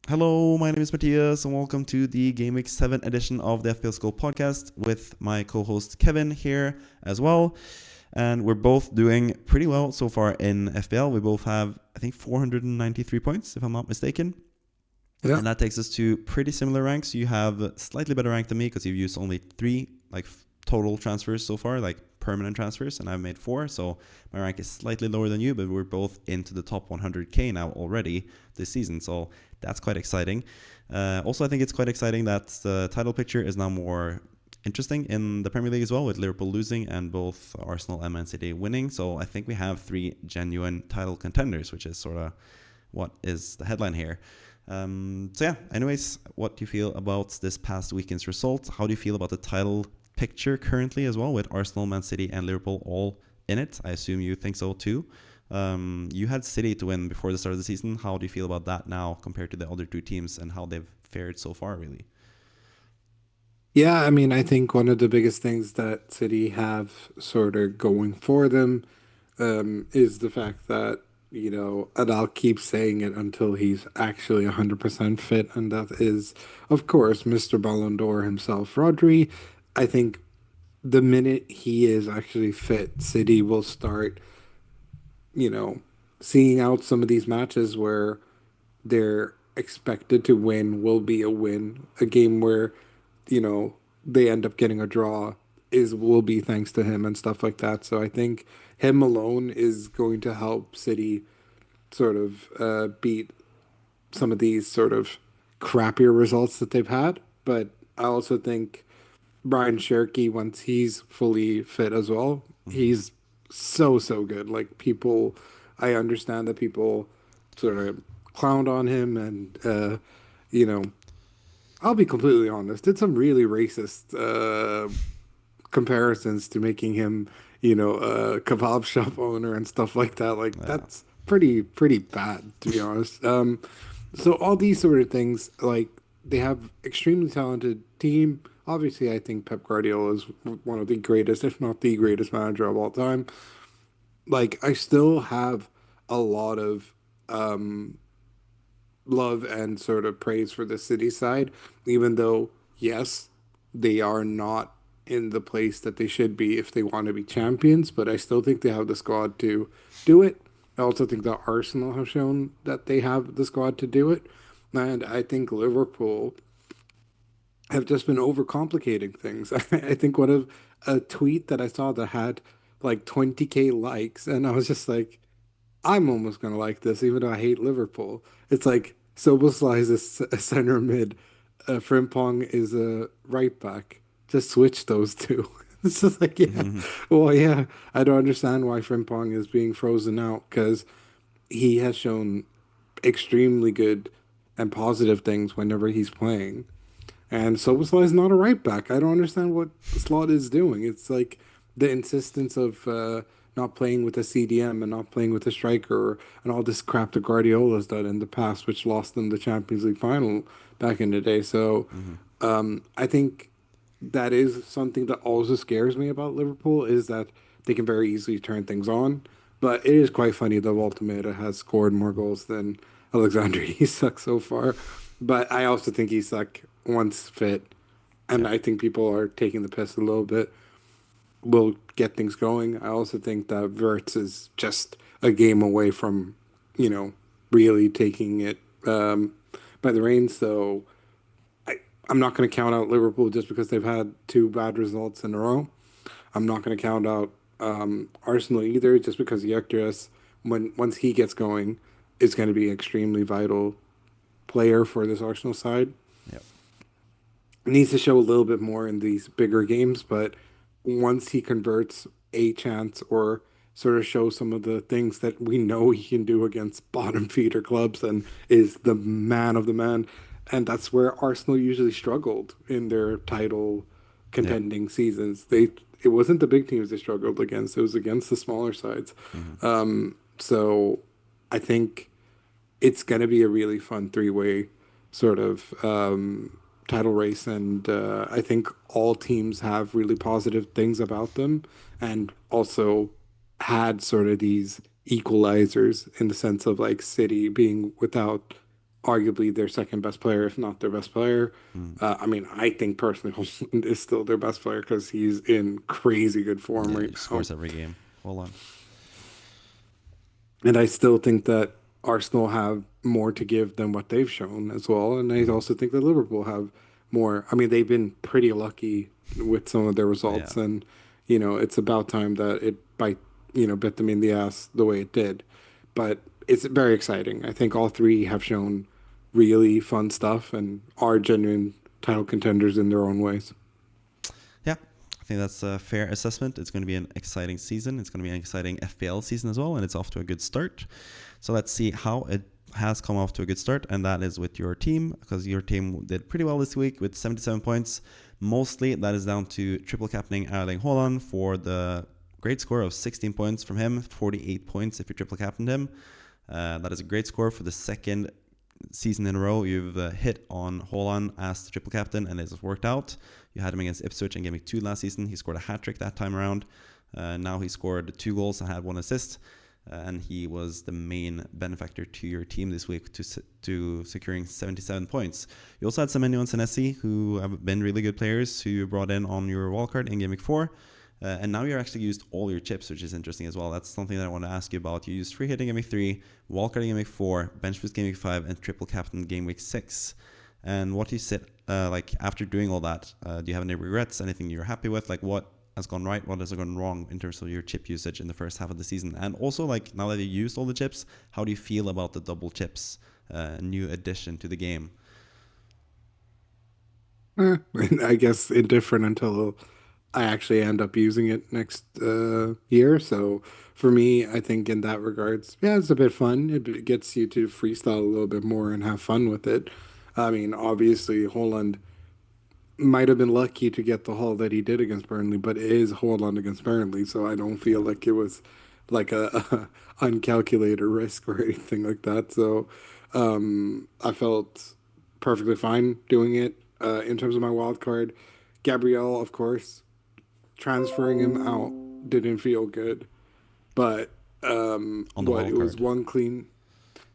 Hello, my name is Matthias, and welcome to the GW7 edition of the FPL School podcast with my co-host Kevin here as well. And we're both doing pretty well so far in FPL. We both have, I think, 493 points, if I'm not mistaken. Yeah. And that takes us to pretty similar ranks. You have slightly better rank than me because you've used only three total transfers so far, like permanent transfers, and I've made four. So my rank is slightly lower than you, but we're both into the top 100k now already this season. So that's quite exciting. Also, I think it's quite exciting that the title picture is now more interesting in the Premier League as well, with Liverpool losing and both Arsenal and Man City winning. So I think we have three genuine title contenders, which is sort of what is the headline here. Anyways, what do you feel about this past weekend's result? How do you feel about the title picture currently as well, with Arsenal, Man City and Liverpool all in it? I assume you think so too. You had City to win before the start of the season. How do you feel about that now compared to the other two teams and how they've fared so far, really? Yeah, I mean, I think one of the biggest things that City have sort of going for them is the fact that, and I'll keep saying it until he's actually 100% fit, and that is, of course, Mr. Ballon d'Or himself, Rodri. I think the minute he is actually fit, City will start, you know, seeing out some of these matches where they're expected to win will be a win. A game where, they end up getting a draw is will be thanks to him and stuff like that. So I think him alone is going to help City sort of beat some of these sort of crappier results that they've had. But I also think Brian Sherkey, once he's fully fit as well, Mm-hmm. he's so good. Like people, I understand that people sort of clowned on him and you know I'll be completely honest. Did some really racist comparisons to making him, a kebab shop owner and stuff like that. Like Yeah. that's pretty bad to be honest. So all these sort of things, like they have extremely talented team. Obviously, I think Pep Guardiola is one of the greatest, if not the greatest manager of all time. Like I still have a lot of love and sort of praise for the City side, even though, yes, they are not in the place that they should be if they want to be champions, but I still think they have the squad to do it. I also think that Arsenal have shown that they have the squad to do it. And I think Liverpool have just been overcomplicating things. I think one of a tweet that I saw that had like 20K likes, and I was just like, I'm almost gonna like this, even though I hate Liverpool. It's like Soboslai is a center mid, Frimpong is a right back. Just switch those two. It's just like, yeah, well, yeah. I don't understand why Frimpong is being frozen out because he has shown extremely good and positive things whenever he's playing. And Soboslai is not a right back. I don't understand what Slot is doing. It's like the insistence of not playing with a CDM and not playing with a striker and all this crap that Guardiola's done in the past, which lost them the Champions League final back in the day. So Mm-hmm. I think that is something that also scares me about Liverpool is that they can very easily turn things on. But it is quite funny that Voltameda has scored more goals than Alexander Isak so far. But I also think Isak, once fit, and Yeah. I think people are taking the piss a little bit, will get things going. I also think that Wirtz is just a game away from, you know, really taking it by the reins. So I, I'm not going to count out Liverpool just because they've had two bad results in a row. I'm not going to count out Arsenal either, just because Gyökeres, when once he gets going, is going to be an extremely vital player for this Arsenal side. Yep. Needs to show a little bit more in these bigger games, but once he converts a chance or sort of shows some of the things that we know he can do against bottom feeder clubs and is the man of the man. And that's where Arsenal usually struggled in their title Yep. contending seasons. It wasn't the big teams they struggled against, it was against the smaller sides. Mm-hmm. So I think it's going to be a really fun three-way sort of title race, and I think all teams have really positive things about them, and also had sort of these equalizers in the sense of like City being without arguably their second best player, if not their best player. Mm. I mean, I think personally Holland is still their best player because he's in crazy good form Yeah, right he now. scores every game. Hold on. And I still think that Arsenal have more to give than what they've shown as well. And I Mm. also think that Liverpool have more. I mean, they've been pretty lucky with some of their Yeah. results, and it's about time that it bit them in the ass the way it did. But it's very exciting. I think all three have shown really fun stuff and are genuine title contenders in their own ways. Yeah, I think that's a fair assessment. It's going to be an exciting season. It's going to be an exciting FPL season as well, and it's off to a good start. So let's see how it has come off to a good start, and that is with your team, because your team did pretty well this week with 77 points. Mostly that is down to triple captaining Erling Haaland for the great score of 16 points from him, 48 points if you triple captained him. That is a great score for the second season in a row. You've hit on Haaland as the triple captain, and it has worked out. You had him against Ipswich in Game Week 2 last season. He scored a hat-trick that time around. Now he scored 2 goals and had 1 assist. And he was the main benefactor to your team this week to securing 77 points. You also had Semenyo and Senesi, who have been really good players, who you brought in on your wildcard in Game Week 4. And now you're actually used all your chips, which is interesting as well. That's something that I want to ask you about. You used free hitting Game Week 3, wildcard Game Week 4, bench boost Game Week 5, and triple captain Game Week 6. And what do you sit like after doing all that? Do you have any regrets? Anything you're happy with? Like what has gone right? What has gone wrong in terms of your chip usage in the first half of the season? And also, like now that you used all the chips, how do you feel about the double chips? New addition to the game. Eh, I guess indifferent until I actually end up using it next year. So for me, I think in that regards, yeah, it's a bit fun. It gets you to freestyle a little bit more and have fun with it. I mean, obviously, Holland might have been lucky to get the haul that he did against Burnley, but it is Holland against Burnley, so I don't feel Yeah. like it was like a uncalculated risk or anything like that. So I felt perfectly fine doing it. In terms of my wild card, Gabriel, of course, transferring him out didn't feel good, but On the what it wild was card. one clean.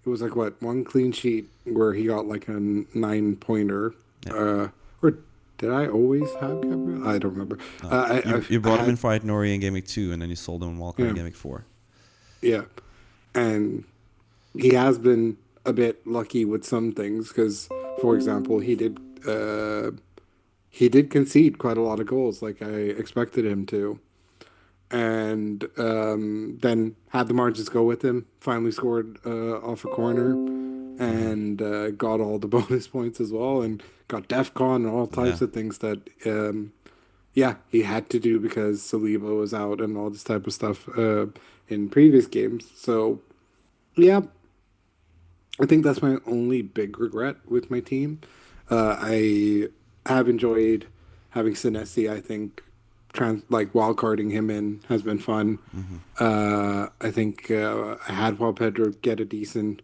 It was like what one clean sheet where he got like a 9 pointer. Yeah. Or did I always have Gabriel? I don't remember. No. You I brought him in had for Nori in Game Week 2, and then you sold him in wildcard in yeah Game Week 4. yeah, and he has been a bit lucky with some things because, for example, he did concede quite a lot of goals like I expected him to. And then had the margins go with him. Finally scored off a corner Mm-hmm. and got all the bonus points as well, and got DEFCON and all Yeah. types of things that yeah he had to do because Saliba was out and all this type of stuff in previous games. So yeah, I think that's my only big regret with my team. I have enjoyed having Senesi. I think like wildcarding him in has been fun. Mm-hmm. I think I had Paul Pedro get a decent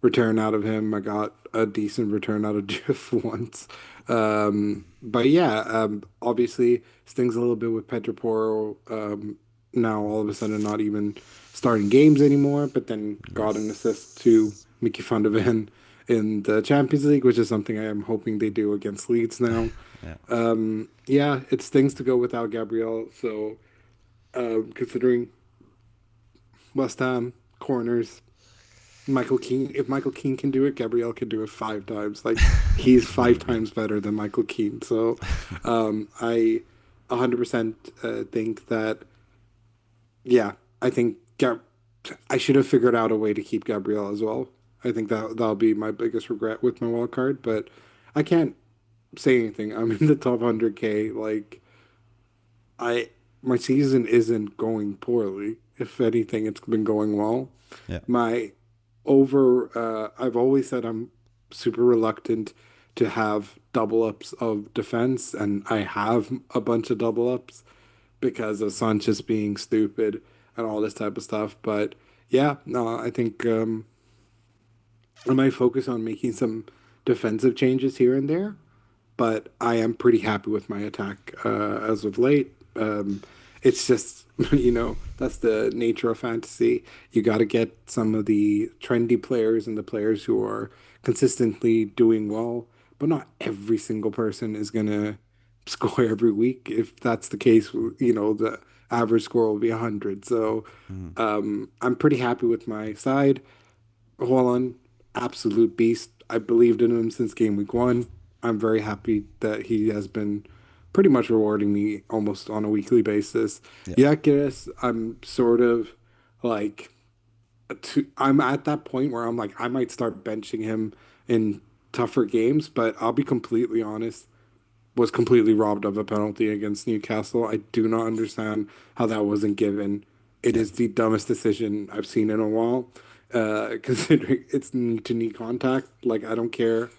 return out of him. I got a decent return out of Jiff once. But yeah, obviously stings a little bit with Pedro Porro. Now all of a sudden not even starting games anymore, but then got an assist to Yes. Mickey van de Ven in the Champions League, which is something I am hoping they do against Leeds now. Yeah. Yeah, it stings to go without Gabriel. So considering West Ham corners, Michael Keane, if Michael Keane can do it, Gabriel can do it 5 times. Like he's Would five agree. times better than Michael Keane. So I 100% think that yeah, I think I should have figured out a way to keep Gabriel as well. I think that'll be my biggest regret with my wild card, but I can't say anything. I'm in the top 100K. Like I my season isn't going poorly. If anything, it's been going well. Yeah. My I've always said I'm super reluctant to have double ups of defense, and I have a bunch of double ups because of Sanchez being stupid and all this type of stuff. But yeah, no, I think I might focus on making some defensive changes here and there, but I am pretty happy with my attack as of late. It's just That's the nature of fantasy. You got to get some of the trendy players and the players who are consistently doing well, but not every single person is gonna score every week. If that's the case, the average score will be 100. So, Mm. I'm pretty happy with my side. Holland, absolute beast. I believed in him since game week one. I'm very happy that he has been pretty much rewarding me almost on a weekly basis. Yeah. Yakiris, I'm sort of like, I'm at that point where I'm like, I might start benching him in tougher games, but I'll be completely honest, was completely robbed of a penalty against Newcastle. I do not understand how that wasn't given. It Yeah. is the dumbest decision I've seen in a while, considering it's knee to knee contact. Like, I don't care.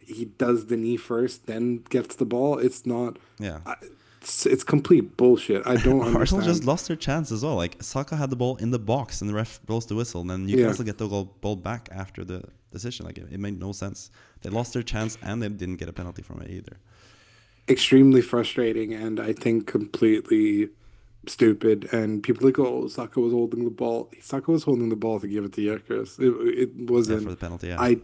He does the knee first, then gets the ball. It's not, Yeah. I- it's complete bullshit. I don't Arsenal just understand. lost their chance as well. Like Saka had the ball in the box and the ref blows the whistle, and then Yeah. Newcastle get the ball back after the decision. Like it made no sense. They lost their chance and they didn't get a penalty from it either. Extremely frustrating and I think completely stupid. And people like, oh, Saka was holding the ball. Saka was holding the ball to give it to Yekres. It Yeah, for wasn't. the penalty. Yeah. I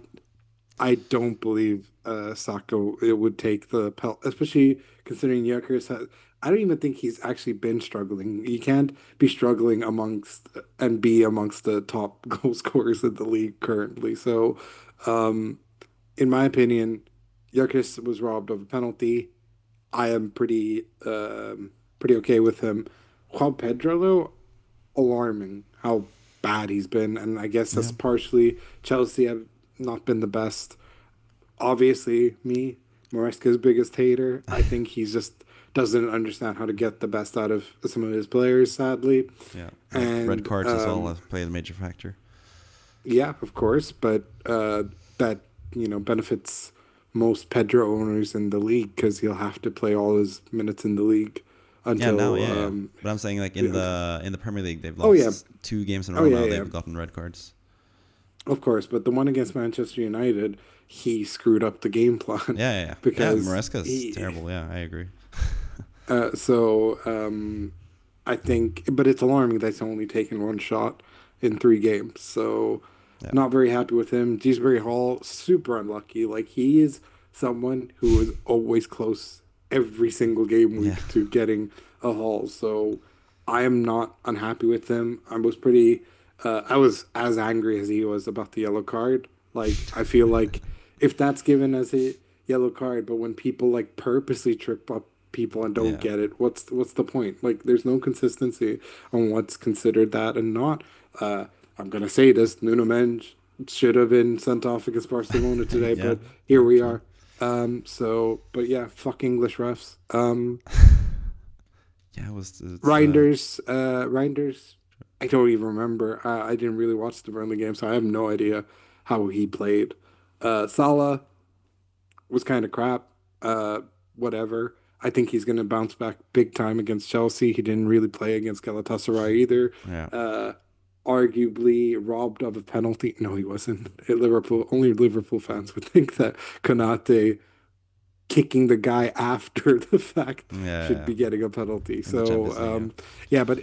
I don't believe Saka it would take the pel, especially considering Yekres has. I don't even think he's actually been struggling. He can't be struggling amongst and be amongst the top goal scorers in the league currently. So, um, in my opinion, Yekres was robbed of a penalty. I am pretty okay with him. Juan Pedro though, alarming how bad he's been, and I guess Yeah. that's partially Chelsea have not been the best. Obviously, me, Maresca's biggest hater. I think he's just doesn't understand how to get the best out of some of his players, sadly. Yeah. Like red And cards as well played a major factor. yeah, of course, but that benefits most Pedro owners in the league because he'll have to play all his minutes in the league Yeah, now, until yeah, yeah. But I'm saying like yeah, in the Premier League, they've oh yeah, lost 2 games in a oh row yeah, now. yeah, They've gotten red cards. of course. But the one against Manchester United, he screwed up the game plan Yeah, yeah, yeah. Yeah, because Maresca's he terrible. Yeah, I agree. so I think, but it's alarming that he's only taken one shot in 3 games. So, Yeah, not very happy with him. Dewsbury Hall, super unlucky. Like, he is someone who is always close every single game yeah, week to getting a haul. So, I am not unhappy with him. I was as angry as he was about the yellow card. Like, I feel like if that's given as a yellow card, but when people like purposely trip up people and don't yeah. get it, what's the point? Like, there's no consistency on what's considered that and not. I'm gonna say this: Nuno Mendes should have been sent off against Barcelona today, Yeah, but here we actually. are. But yeah, fuck English refs. Yeah, it's Reinders. I don't even remember. I didn't really watch the Burnley game, so I have no idea how he played. Salah was kind of crap. Uh, Whatever. I think he's going to bounce back big time against Chelsea. He didn't really play against Galatasaray either. yeah. Uh, Arguably robbed of a penalty. No, he wasn't. At Liverpool, only Liverpool fans would think that Konate kicking the guy after the fact Yeah, yeah, should yeah. be getting a penalty. In the So, Champions League, yeah. yeah, but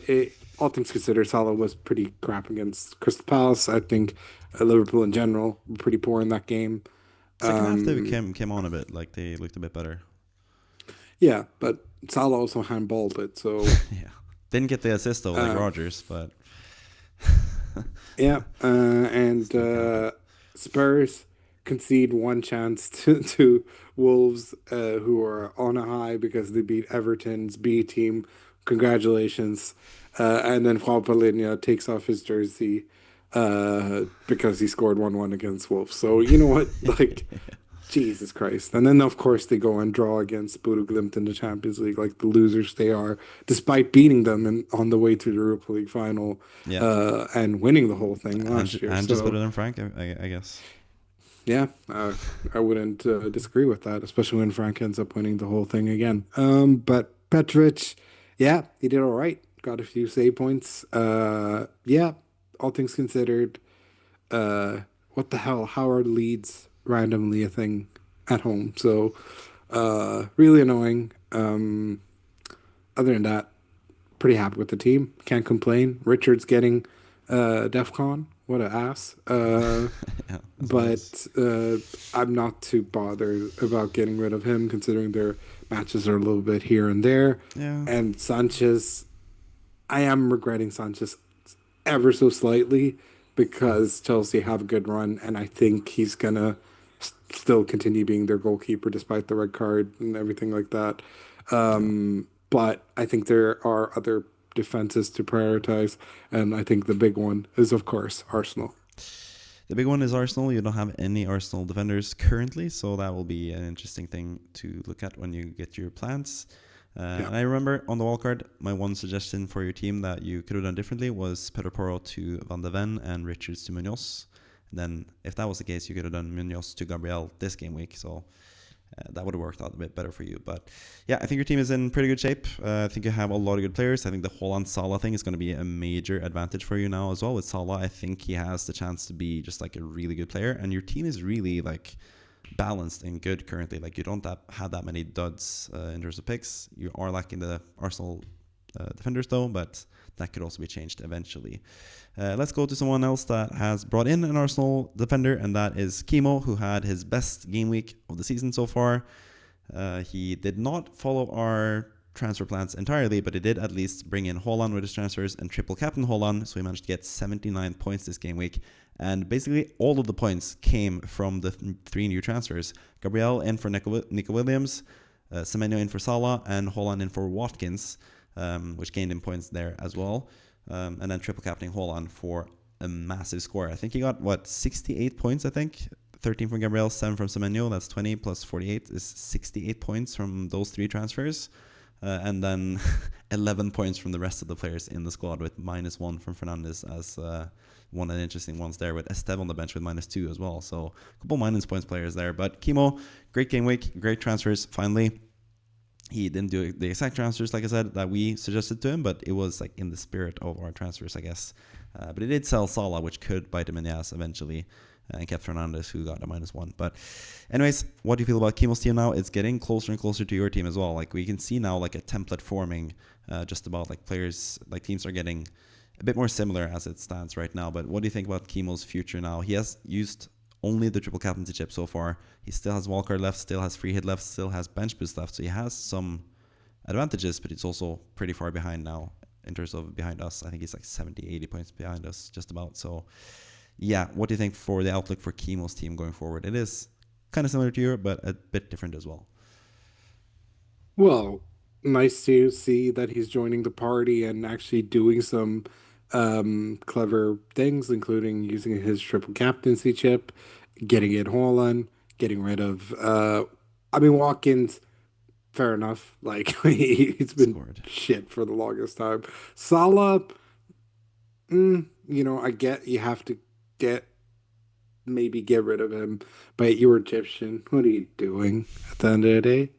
all things considered, Salah was pretty crap against Crystal Palace. I think Liverpool in general were pretty poor in that game. Second half they Um, came on a bit, like they looked a bit better. Yeah, but Salah also handballed it. So, Yeah. Didn't get the assist though, like uh, Rogers, but yeah, and still counted. Spurs concede one chance to Wolves, who are on a high because they beat Everton's B team. Congratulations. And then João Palhinha takes off his jersey because he scored 1-1 against Wolves. So, you know what? Like, Jesus Christ. And then, of course, they go and draw against Bodo Glimt in the Champions League, like the losers they are, despite beating them on the way to the Europa League final Yeah. and winning the whole thing last year. And just So, better than Frank, I guess. yeah, I wouldn't disagree with that, especially when Frank ends up winning the whole thing again. But Petrovic, yeah, he did all right. Got a few save points. Yeah, all things considered, what the hell? How are Leeds randomly a thing at home? So, really annoying. Other than that, pretty happy with the team. Can't complain. Richard's getting DEFCON. What a ass. Yeah, as always. But I'm not too bothered about getting rid of him, considering their matches are a little bit here and there. Yeah. And Sanchez, I am regretting Sanchez ever so slightly because Chelsea have a good run, and I think he's gonna still continue being their goalkeeper despite the red card and everything like that. Yeah. But I think there are other defenses to prioritize, and I think the big one is, of course, Arsenal. The big one is Arsenal. You don't have any Arsenal defenders currently, so that will be an interesting thing to look at when you get your plans. Yeah. And I remember on the wildcard, my one suggestion for your team that you could have done differently was Pedro Porro to Van de Ven and Richards to Munoz. And then, if that was the case, you could have done Munoz to Gabriel this game week. So that would have worked out a bit better for you. But yeah, I think your team is in pretty good shape. I think you have a lot of good players. I think the Holland Salah thing is going to be a major advantage for you now as well. With Salah, I think he has the chance to be just like a really good player. And your team is really like balanced and good currently. Like you don't have that many duds in terms of picks. You are lacking the Arsenal defenders though, but that could also be changed eventually. Let's go to someone else that has brought in an Arsenal defender, and that is Kimo, who had his best game week of the season so far. He did not follow our transfer plans entirely, but he did at least bring in Haaland with his transfers and triple captain Haaland, so he managed to get 79 points this game week. And basically all of the points came from the three new transfers. Gabriel in for Nico Williams, Semenyo in for Salah, and Haaland in for Watkins, which gained him points there as well. And then triple captaining Haaland for a massive score. I think he got, 68 points, I think. 13 from Gabriel, 7 from Semenyo. That's 20 plus 48 is 68 points from those three transfers. And then 11 points from the rest of the players in the squad, with -1 from Fernandes as one of the interesting ones there, with Esteve on the bench with -2 as well. So a couple minus points players there. But Kimo, great game week, great transfers finally. He didn't do the exact transfers, like I said, that we suggested to him, but it was like in the spirit of our transfers, I guess. But he did sell Salah, which could bite him in the ass eventually, and kept Fernandes, who got a -1. But anyways, what do you feel about Kimo's team now? It's getting closer and closer to your team as well. Like we can see now like a template forming, just about like players, like teams are getting a bit more similar as it stands right now. But what do you think about Kimo's future now? He has used only the triple captaincy chip so far. He still has wildcard left, still has free hit left, still has bench boost left. So he has some advantages, but he's also pretty far behind now in terms of behind us. I think he's like 70, 80 points behind us, just about. So yeah, what do you think for the outlook for Kimo's team going forward? It is kind of similar to you, but a bit different as well. Well, nice to see that he's joining the party and actually doing some clever things, including using his triple captaincy chip, getting in Haaland, getting rid of I mean Watkins, fair enough. Like he's been Scored. shit for the longest time. Salah, I get you have to get maybe get rid of him, but you're Egyptian. What are you doing at the end of the day?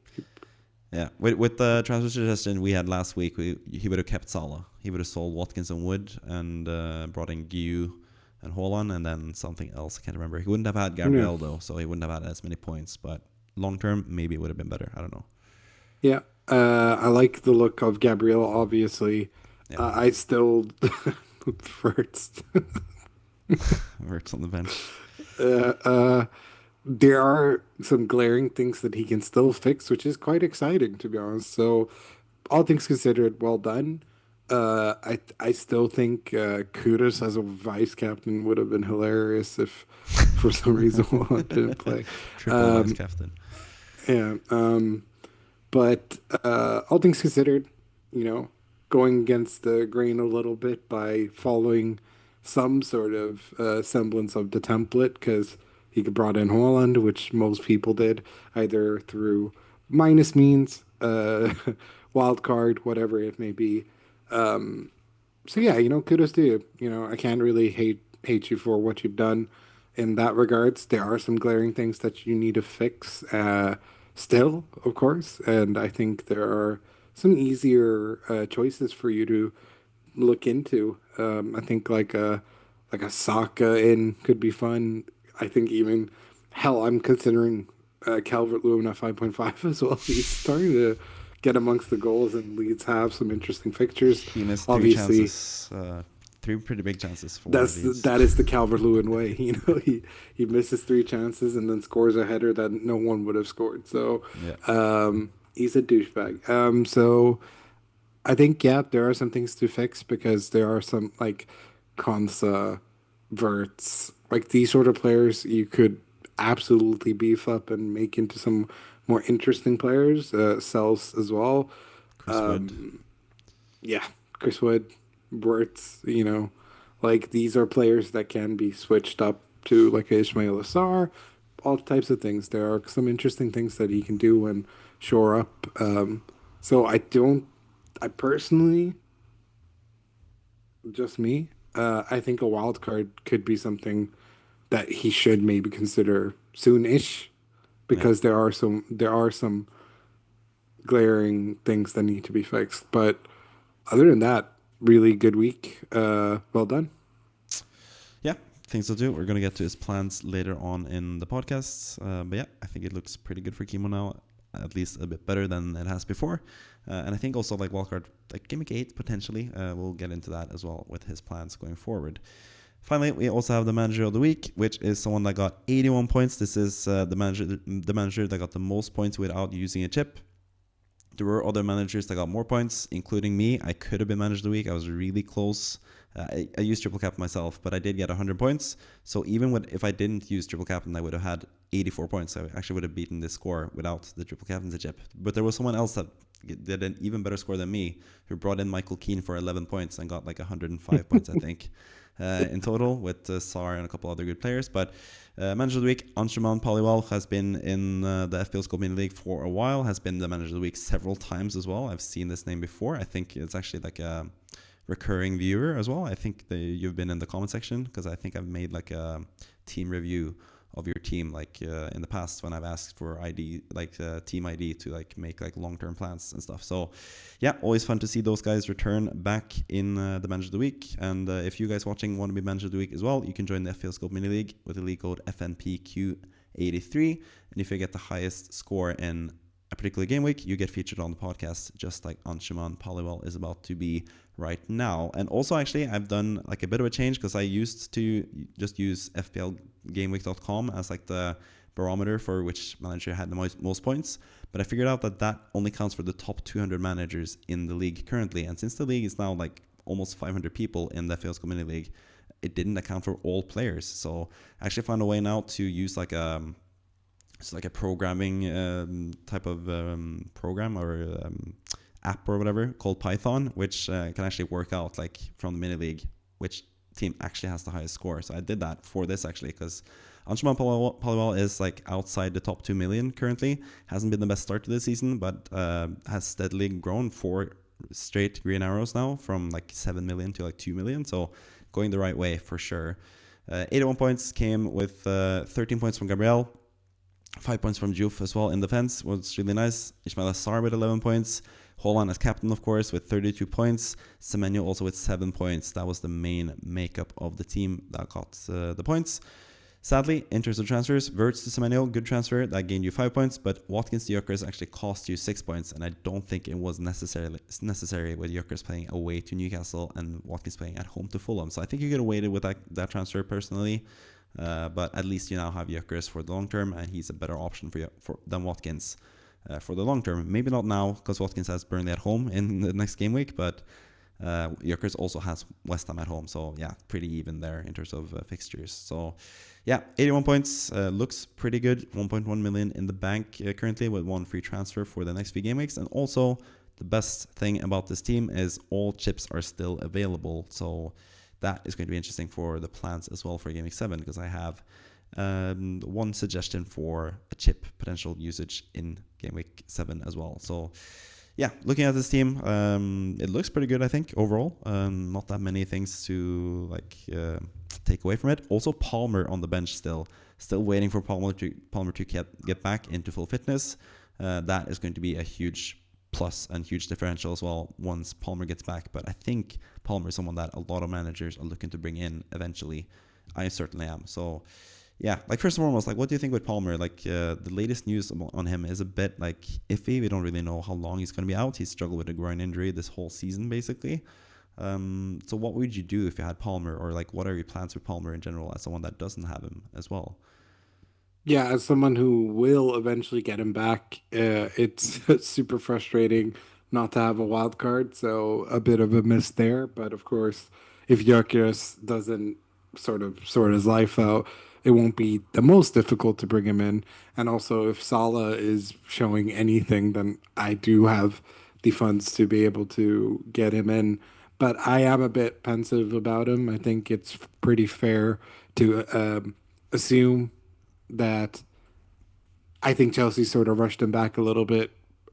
Yeah, with the transfer suggestion we had last week, he would have kept Salah. He would have sold Watkins and Wood and brought in Guiu and Haaland and then something else. I can't remember. He wouldn't have had Yeah. Gabriel though, so he wouldn't have had as many points. But long term, maybe it would have been better. I don't know. Yeah, I like the look of Gabriel, obviously. Yeah, I still first. works on the bench. Uh, uh, there are some glaring things that he can still fix, which is quite exciting, to be honest. So, all things considered, well done. I still think Kudus as a vice captain would have been hilarious if, for some reason, Juan didn't play. Triple vice Um, captain. yeah. But all things considered, you know, going against the grain a little bit by following some sort of semblance of the template, because he could brought in Holland, which most people did, either through minus means, wild card, whatever it may be. So yeah, kudos to you. I can't really hate you for what you've done in that regards. There are some glaring things that you need to fix, still, of course, and I think there are some easier choices for you to look into. I think like a Saka in could be fun. I think even hell, I'm considering Calvert Lewin at 5.5 as well. He's starting to get amongst the goals, and Leeds have some interesting fixtures. He missed three Obviously, chances, three pretty big chances for that's Leeds. that is the Calvert-Lewin way. He misses three chances and then scores a header that no one would have scored. So Yeah, he's a douchebag. So I think yeah, there are some things to fix because there are some like Konsa, Verts, like these sort of players you could absolutely beef up and make into some more interesting players. Cells as well. Chris Wood. Yeah, Chris Wood, Wirtz, like these are players that can be switched up to like Ismail Assar, all types of things. There are some interesting things that he can do and shore up. So I personally, just me, I think a wild card could be something that he should maybe consider soon-ish Yeah. because there are some glaring things that need to be fixed. But other than that, really good week. Well done. Yeah, things to do. We're going to get to his plans later on in the podcast. But yeah, I think it looks pretty good for Kimo now, at least a bit better than it has before. And I think also like Wildcard, like Gimmick 8 potentially. We'll get into that as well with his plans going forward. Finally, we also have the manager of the week, which is someone that got 81 points. This is the manager that got the most points without using a chip. There were other managers that got more points, including me. I could have been manager of the week. I was really close. I used triple cap myself, but I did get 100 points. So even if I didn't use triple captain, I would have had 84 points. I actually would have beaten this score without the triple captaincy chip. But there was someone else that did an even better score than me, who brought in Michael Keane for 11 points and got like 105 points, I think, in total, with Sar and a couple other good players. But manager of the week, Anshuman Paliwal, has been in the FPL Scope Mini League for a while, has been the manager of the week several times as well. I've seen this name before. I think it's actually like a recurring viewer as well. I think you've been in the comment section because I think I've made like a team review of your team like in the past when I've asked for ID, like team ID, to like make like long-term plans and stuff. So yeah, always fun to see those guys return back in the manager of the week. And if you guys watching want to be manager of the week as well, you can join the FPL Scope Mini League with the league code FNPQ83. And if you get the highest score in a particular game week, you get featured on the podcast, just like Anshuman Paliwal is about to be right now. And also, actually, I've done like a bit of a change because I used to just use FPLGameweek.com as like the barometer for which manager had the most points. But I figured out that only counts for the top 200 managers in the league currently. And since the league is now like almost 500 people in the FPL Community League, it didn't account for all players. So I actually found a way now to use like it's like a programming type of program or app or whatever called Python, which can actually work out like from the mini league which team actually has the highest score. So I did that for this actually because Anshuman Paliwal is like outside the top 2 million currently. Hasn't been the best start to the season, but has steadily grown 4 straight green arrows now from like 7 million to like 2 million. So going the right way for sure. 81 points came with 13 points from Gabriel. 5 points from Juf as well in defense was really nice. Ismail Assar with 11 points. Holland as captain, of course, with 32 points. Semenyo also with 7 points. That was the main makeup of the team that got the points. Sadly, in terms of transfers, Wirtz to Semenyo, good transfer. That gained you 5 points, but Watkins to Jökers actually cost you 6 points, and I don't think it was necessary with Jökers playing away to Newcastle and Watkins playing at home to Fulham. So I think you could have waited with that transfer personally. But at least you now have Jökers for the long term, and he's a better option than Watkins for the long term. Maybe not now, because Watkins has Burnley at home in the next game week, but Jökers also has West Ham at home. So yeah, pretty even there in terms of fixtures. So yeah, 81 points looks pretty good. 1.1 million in the bank currently with 1 free transfer for the next few game weeks. And also the best thing about this team is all chips are still available. So that is going to be interesting for the plans as well for Game Week 7, because I have one suggestion for a chip potential usage in Game Week 7 as well. So yeah, looking at this team, it looks pretty good, I think, overall. Not that many things to take away from it. Also, Palmer on the bench still waiting for Palmer to get back into full fitness. That is going to be a huge plus and huge differential as well once Palmer gets back. But I think Palmer is someone that a lot of managers are looking to bring in eventually. I certainly am. So Yeah, like first and foremost, like what do you think with Palmer? Like the latest news on him is a bit like iffy. We don't really know how long he's going to be out. He's struggled with a groin injury this whole season, basically. So what would you do if you had Palmer, or like what are your plans with Palmer in general as someone that doesn't have him as well? Yeah, as someone who will eventually get him back, it's super frustrating not to have a wild card. So a bit of a miss there. But of course, if Gyökeres doesn't sort of sort his life out, it won't be the most difficult to bring him in. And also, if Salah is showing anything, then I do have the funds to be able to get him in. But I am a bit pensive about him. I think it's pretty fair to assume that I think Chelsea sort of rushed him back a little bit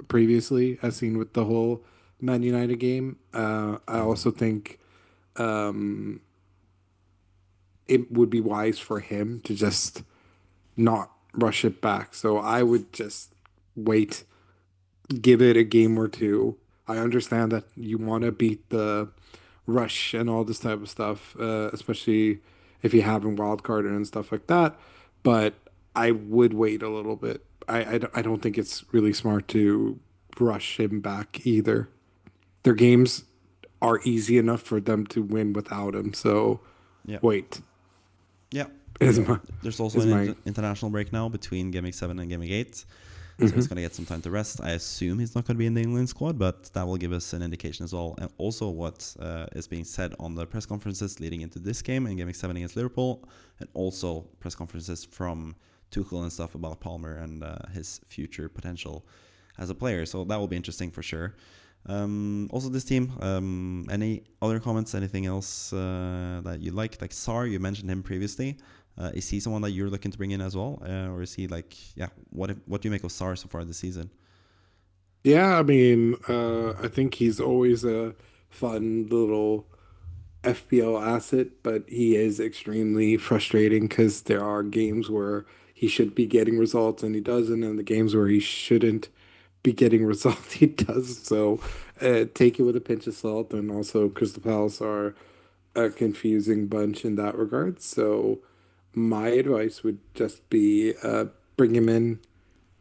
previously, as seen with the whole Man United game. I also think it would be wise for him to just not rush it back. So I would just wait, give it a game or two. I understand that you want to beat the rush and all this type of stuff, especially if you haven't wildcarded and stuff like that. But I would wait a little bit. I don't think it's really smart to rush him back either. Their games are easy enough for them to win without him. So Yeah. wait Yeah. is Yeah. my There's also is an my international break now between Game Week 7 and Game Week 8. So he's Mhm. going to get some time to rest. I assume he's not going to be in the England squad, but that will give us an indication as well. And also what is being said on the press conferences leading into this game in Game Week 7 against Liverpool, and also press conferences from Tuchel and stuff about Palmer and his future potential as a player. So that will be interesting for sure. Also, this team, any other comments, anything else that you like? Like Sar, you mentioned him previously. Is he someone that you're looking to bring in as well? Or is he like, yeah, what do you make of Sar so far this season? Yeah, I mean, I think he's always a fun little FPL asset, but he is extremely frustrating because there are games where he should be getting results and he doesn't, and the games where he shouldn't be getting results he does. So take it with a pinch of salt. And also, Crystal Palace are a confusing bunch in that regard. So my advice would just be bring him in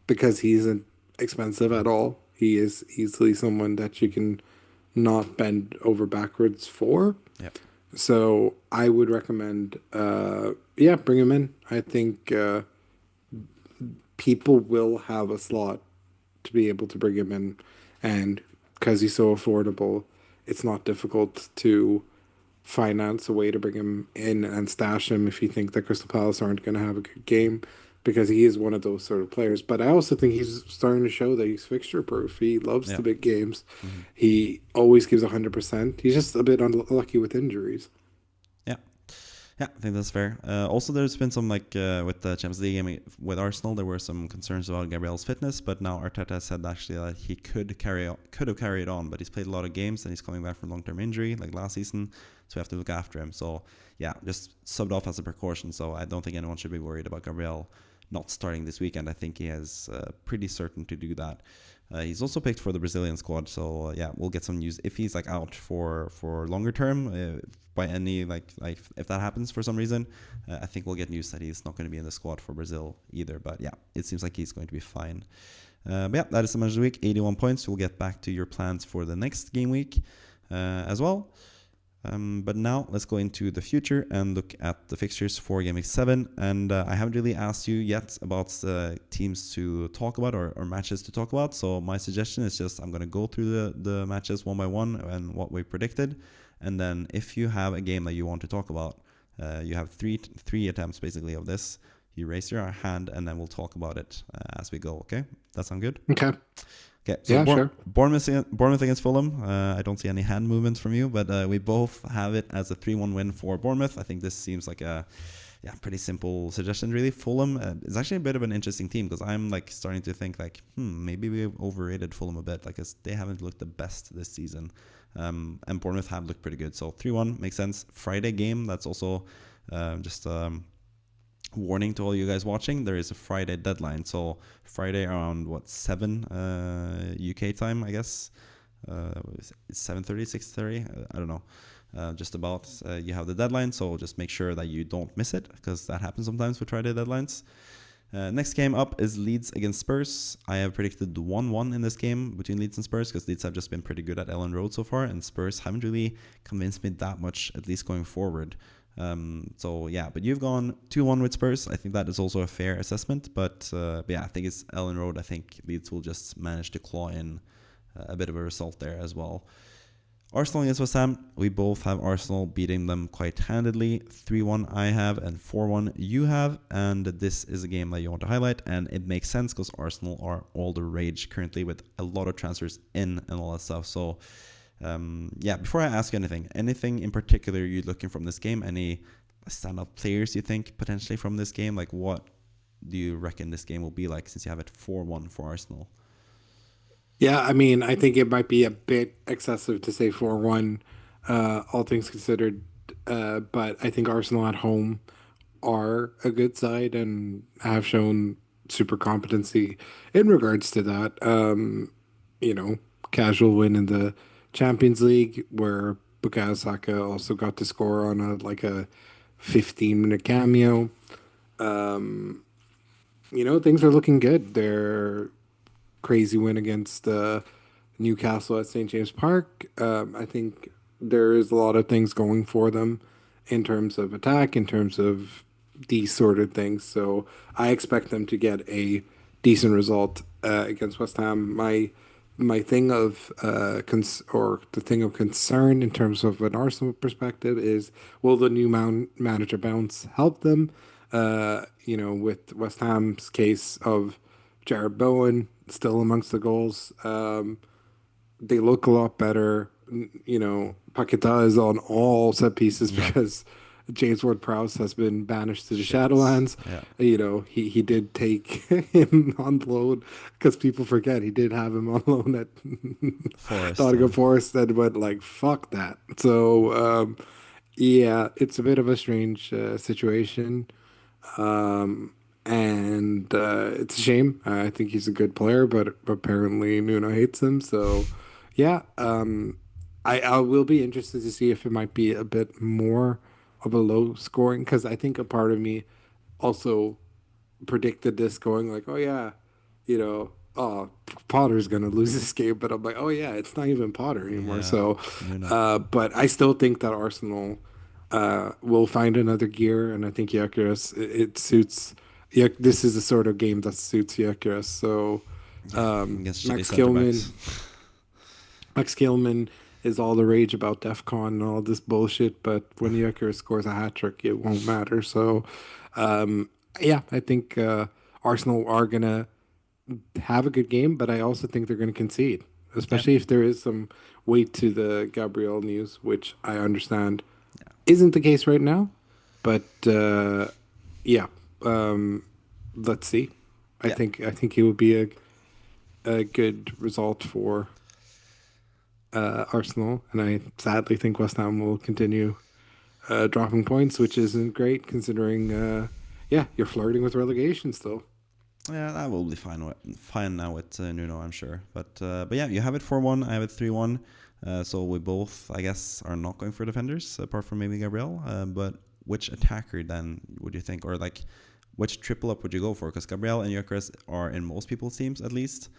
because he isn't expensive at all. He is easily someone that you can not bend over backwards for. Yeah, So I would recommend, yeah, bring him in. I think people will have a slot to be able to bring him in, and because he's so affordable, it's not difficult to finance a way to bring him in and stash him if you think that Crystal Palace aren't going to have a good game, because he is one of those sort of players. But I also think he's starting to show that he's fixture proof. He loves yeah. the big games. Hmm. He always gives 100%. He's just a bit unlucky with injuries. Yeah. Yeah, I think that's fair. Also, there's been some like with the Champions League game with Arsenal, there were some concerns about Gabriel's fitness, but now Arteta said actually that he could have carried on, but he's played a lot of games and he's coming back from long-term injury like last season, so we have to look after him. So yeah, just subbed off as a precaution. So I don't think anyone should be worried about Gabriel not starting this weekend. I think he is pretty certain to do that. He's also picked for the Brazilian squad, so yeah, we'll get some news if he's like out for longer term. By any like if that happens for some reason, I think we'll get news that he's not going to be in the squad for Brazil either. But yeah, it seems like he's going to be fine. But yeah, that is the manager week. 81 points. We'll get back to your plans for the next game week as well. But now let's go into the future and look at the fixtures for Game Week 7. And I haven't really asked you yet about teams to talk about or matches to talk about. So my suggestion is just I'm going to go through the matches one by one and what we predicted. And then if you have a game that you want to talk about, you have three attempts basically of this. You raise your hand and then we'll talk about it as we go. Okay? That sound good? Okay. Okay, so Yeah, sure. Bournemouth against Fulham. I don't see any hand movements from you, but we both have it as a 3-1 win for Bournemouth. I think this seems like a pretty simple suggestion, really. Fulham is actually a bit of an interesting team because I'm like starting to think like, maybe we overrated Fulham a bit, like 'cause they haven't looked the best this season, and Bournemouth have looked pretty good. So 3-1 makes sense. Friday game, that's also just. Warning to all you guys watching, there is a Friday deadline. So Friday around 7 UK time, I guess. It's 7:30, 6:30. I don't know. just about. You have the deadline, so just make sure that you don't miss it, because that happens sometimes with Friday deadlines. Next game up is Leeds against Spurs. I have predicted 1-1 in this game between Leeds and Spurs, because Leeds have just been pretty good at Ellen Road so far, and Spurs haven't really convinced me that much, at least going forward. So yeah, but you've gone 2-1 with Spurs. I think that is also a fair assessment, but yeah, I think it's Ellen Road. I think Leeds will just manage to claw in a bit of a result there as well. Arsenal against West Ham, we both have Arsenal beating them quite handedly. 3-1 I have and 4-1 you have, and this is a game that you want to highlight, and it makes sense because Arsenal are all the rage currently with a lot of transfers in and all that stuff. So yeah, before I ask you anything in particular you're looking from this game? Any standout players you think potentially from this game? Like, what do you reckon this game will be like, since you have it 4-1 for Arsenal? Yeah, I mean, I think it might be a bit excessive to say 4-1, all things considered. But I think Arsenal at home are a good side and have shown super competency in regards to that. You know, casual win in the Champions League where Bukayo Saka also got to score on a 15-minute cameo. Things are looking good. They're crazy win against Newcastle at St. James Park. I think there is a lot of things going for them in terms of attack, in terms of these sort of things. So I expect them to get a decent result against West Ham. My thing of or the thing of concern in terms of an Arsenal perspective is, will the new manager bounce help them? With West Ham's case of Jared Bowen still amongst the goals. They look a lot better. Paqueta is on all set pieces Yeah, because James Ward-Prowse has been banished to the shit. Shadowlands. Yeah, He did take him on loan, because people forget he did have him on loan at Forest. Nottingham Forest, and went like, fuck that. So, yeah, it's a bit of a strange situation. And it's a shame. I think he's a good player, but apparently Nuno hates him. So, yeah, I will be interested to see if it might be a bit more of a low scoring, because I think a part of me also predicted this going like, oh yeah, oh, Potter's gonna lose this game, but I'm like, oh yeah, it's not even Potter anymore. Yeah, So, Nuno. but I still think that Arsenal will find another gear, and I think Gyökeres, it suits. Yeah, this is the sort of game that suits Gyökeres. So, Yeah, against shitty Max centre Kilman, backs. Max Kilman is all the rage about DEF CON and all this bullshit, but when Gyökeres scores a hat trick, it won't matter. So, yeah, I think Arsenal are gonna have a good game, but I also think they're going to concede, Yeah, especially if there is some weight to the Gabriel news, which I understand yeah, isn't the case right now. But yeah, um, let's see. I yeah, think I think it would be a good result for Arsenal, and I sadly think West Ham will continue dropping points, which isn't great considering. Yeah, you're flirting with relegation still. yeah. That will be fine now with Nuno, I'm sure. But yeah, you have it 4-1. I have it 3-1. So we both, I guess, are not going for defenders, apart from maybe Gabriel. But which attacker then would you think, or like, which triple up would you go for? Because Gabriel and Gyökeres are in most people's teams at least.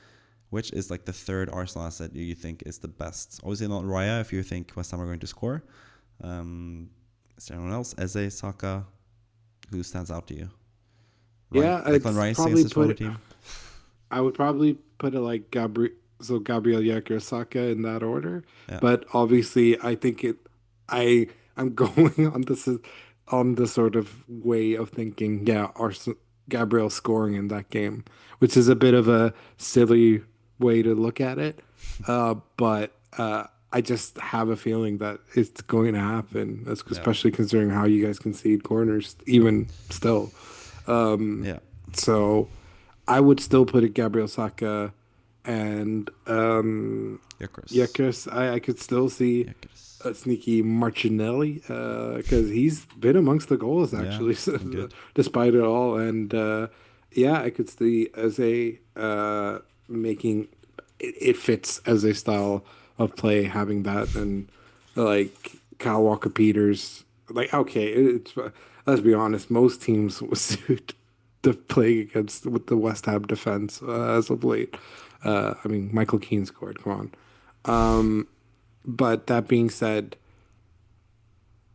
Which is like the third Arsenal asset you think is the best? Obviously not Raya if you think West Ham are going to score. Is there anyone else? Eze, Saka, who stands out to you? Yeah, Declan it's Rice probably against his put former it. team. I would probably put it like Gabriel Yekker Saka in that order. Yeah, But obviously, I think I'm going on the sort of way of thinking. Yeah, Gabriel scoring in that game, which is a bit of a silly way to look at it. But I just have a feeling that it's going to happen, yeah, especially considering how you guys concede corners, even still. yeah. So I would still put it Gabriel Saka and Gyökeres. Yekis. I could still see Gyökeres. a sneaky Martinelli because he's been amongst the goals Yeah, actually, been good. despite it all. And yeah, I could see as a making it fits as a style of play having that, and like Kyle Walker Peters. Like, okay, it's let's be honest, most teams will suit the play against with the West Ham defense as of late. I mean, Michael Keane scored. Come on. But that being said,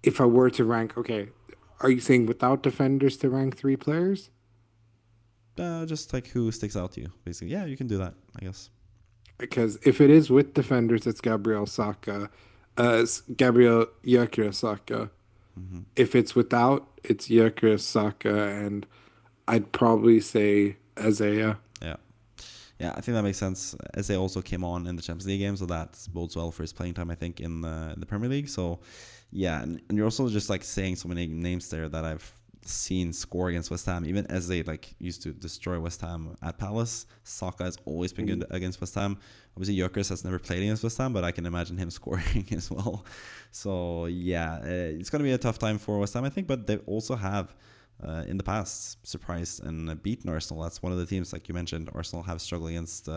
if I were to rank, okay, are you saying without defenders to rank three players? Just like who sticks out to you, basically. Yeah, you can do that, I guess. Because if it is with defenders, it's Gabriel Saka, it's Gabriel Gyökeres Saka. Hmm. If it's without, it's Gyökeres Saka, and I'd probably say Isaiah. Yeah. Yeah, I think that makes sense. Eze also came on in the Champions League game, so that bodes well for his playing time, I think, in the Premier League. So, yeah, and you're also just like saying so many names there that I've seen score against West Ham. Even Eze like used to destroy West Ham at Palace. Saka has always been good against West Ham. Obviously, Gyökeres has never played against West Ham, but I can imagine him scoring as well. So, yeah, it's going to be a tough time for West Ham, I think, but they also have in the past surprised and beaten Arsenal. That's one of the teams, like you mentioned, Arsenal have struggled against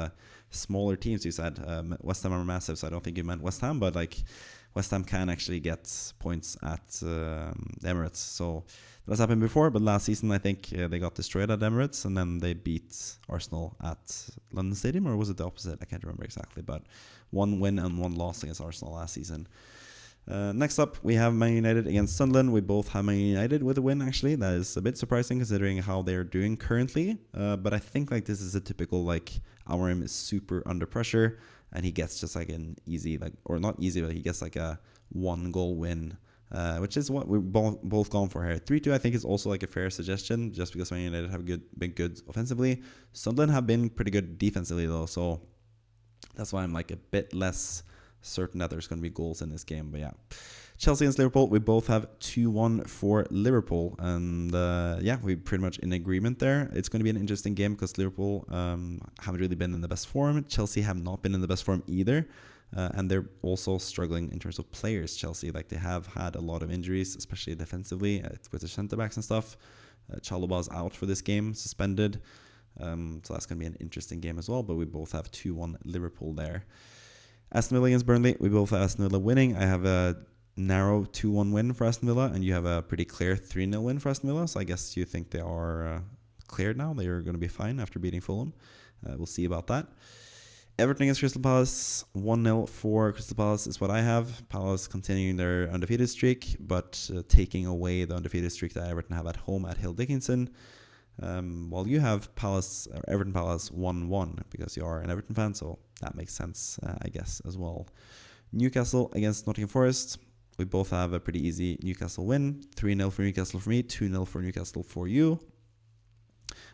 smaller teams. You said West Ham are massive, so I don't think you meant West Ham, but like West Ham can actually get points at the Emirates. So that's happened before, but last season I think they got destroyed at Emirates, and then they beat Arsenal at London Stadium, or was it the opposite? I can't remember exactly, but one win and one loss against Arsenal last season. Next up, we have Man United against Sunderland. We both have Man United with a win, actually. That is a bit surprising considering how they're doing currently. But I think like this is a typical like Amorim is super under pressure, and he gets just like an easy like or not easy, but he gets like a 1 goal win, which is what we're both gone for here. 3-2 I think is also like a fair suggestion, just because Man United have been good offensively. Sunderland have been pretty good defensively though, so that's why I'm like a bit less certain that there's going to be goals in this game. But yeah, Chelsea against Liverpool, we both have 2-1 for Liverpool, and yeah, we're pretty much in agreement there. It's going to be an interesting game because Liverpool haven't really been in the best form. Chelsea have not been in the best form either, and they're also struggling in terms of players. Chelsea, like they have had a lot of injuries, especially defensively with the centre backs and stuff. Chalobah's out for this game, suspended. So that's going to be an interesting game as well, but we both have 2-1 Liverpool there. Aston Villa against Burnley, we both have Aston Villa winning. I have a narrow 2-1 win for Aston Villa, and you have a pretty clear 3-0 win for Aston Villa. So I guess you think they are cleared now. They are going to be fine after beating Fulham. We'll see about that. Everton against Crystal Palace, 1-0 for Crystal Palace is what I have. Palace continuing their undefeated streak, but taking away the undefeated streak that Everton have at home at Hill Dickinson. While you have Everton Palace 1-1 because you are an Everton fan, so that makes sense, I guess, as well. Newcastle against Nottingham Forest. We both have a pretty easy Newcastle win. 3-0 for Newcastle for me, 2-0 for Newcastle for you.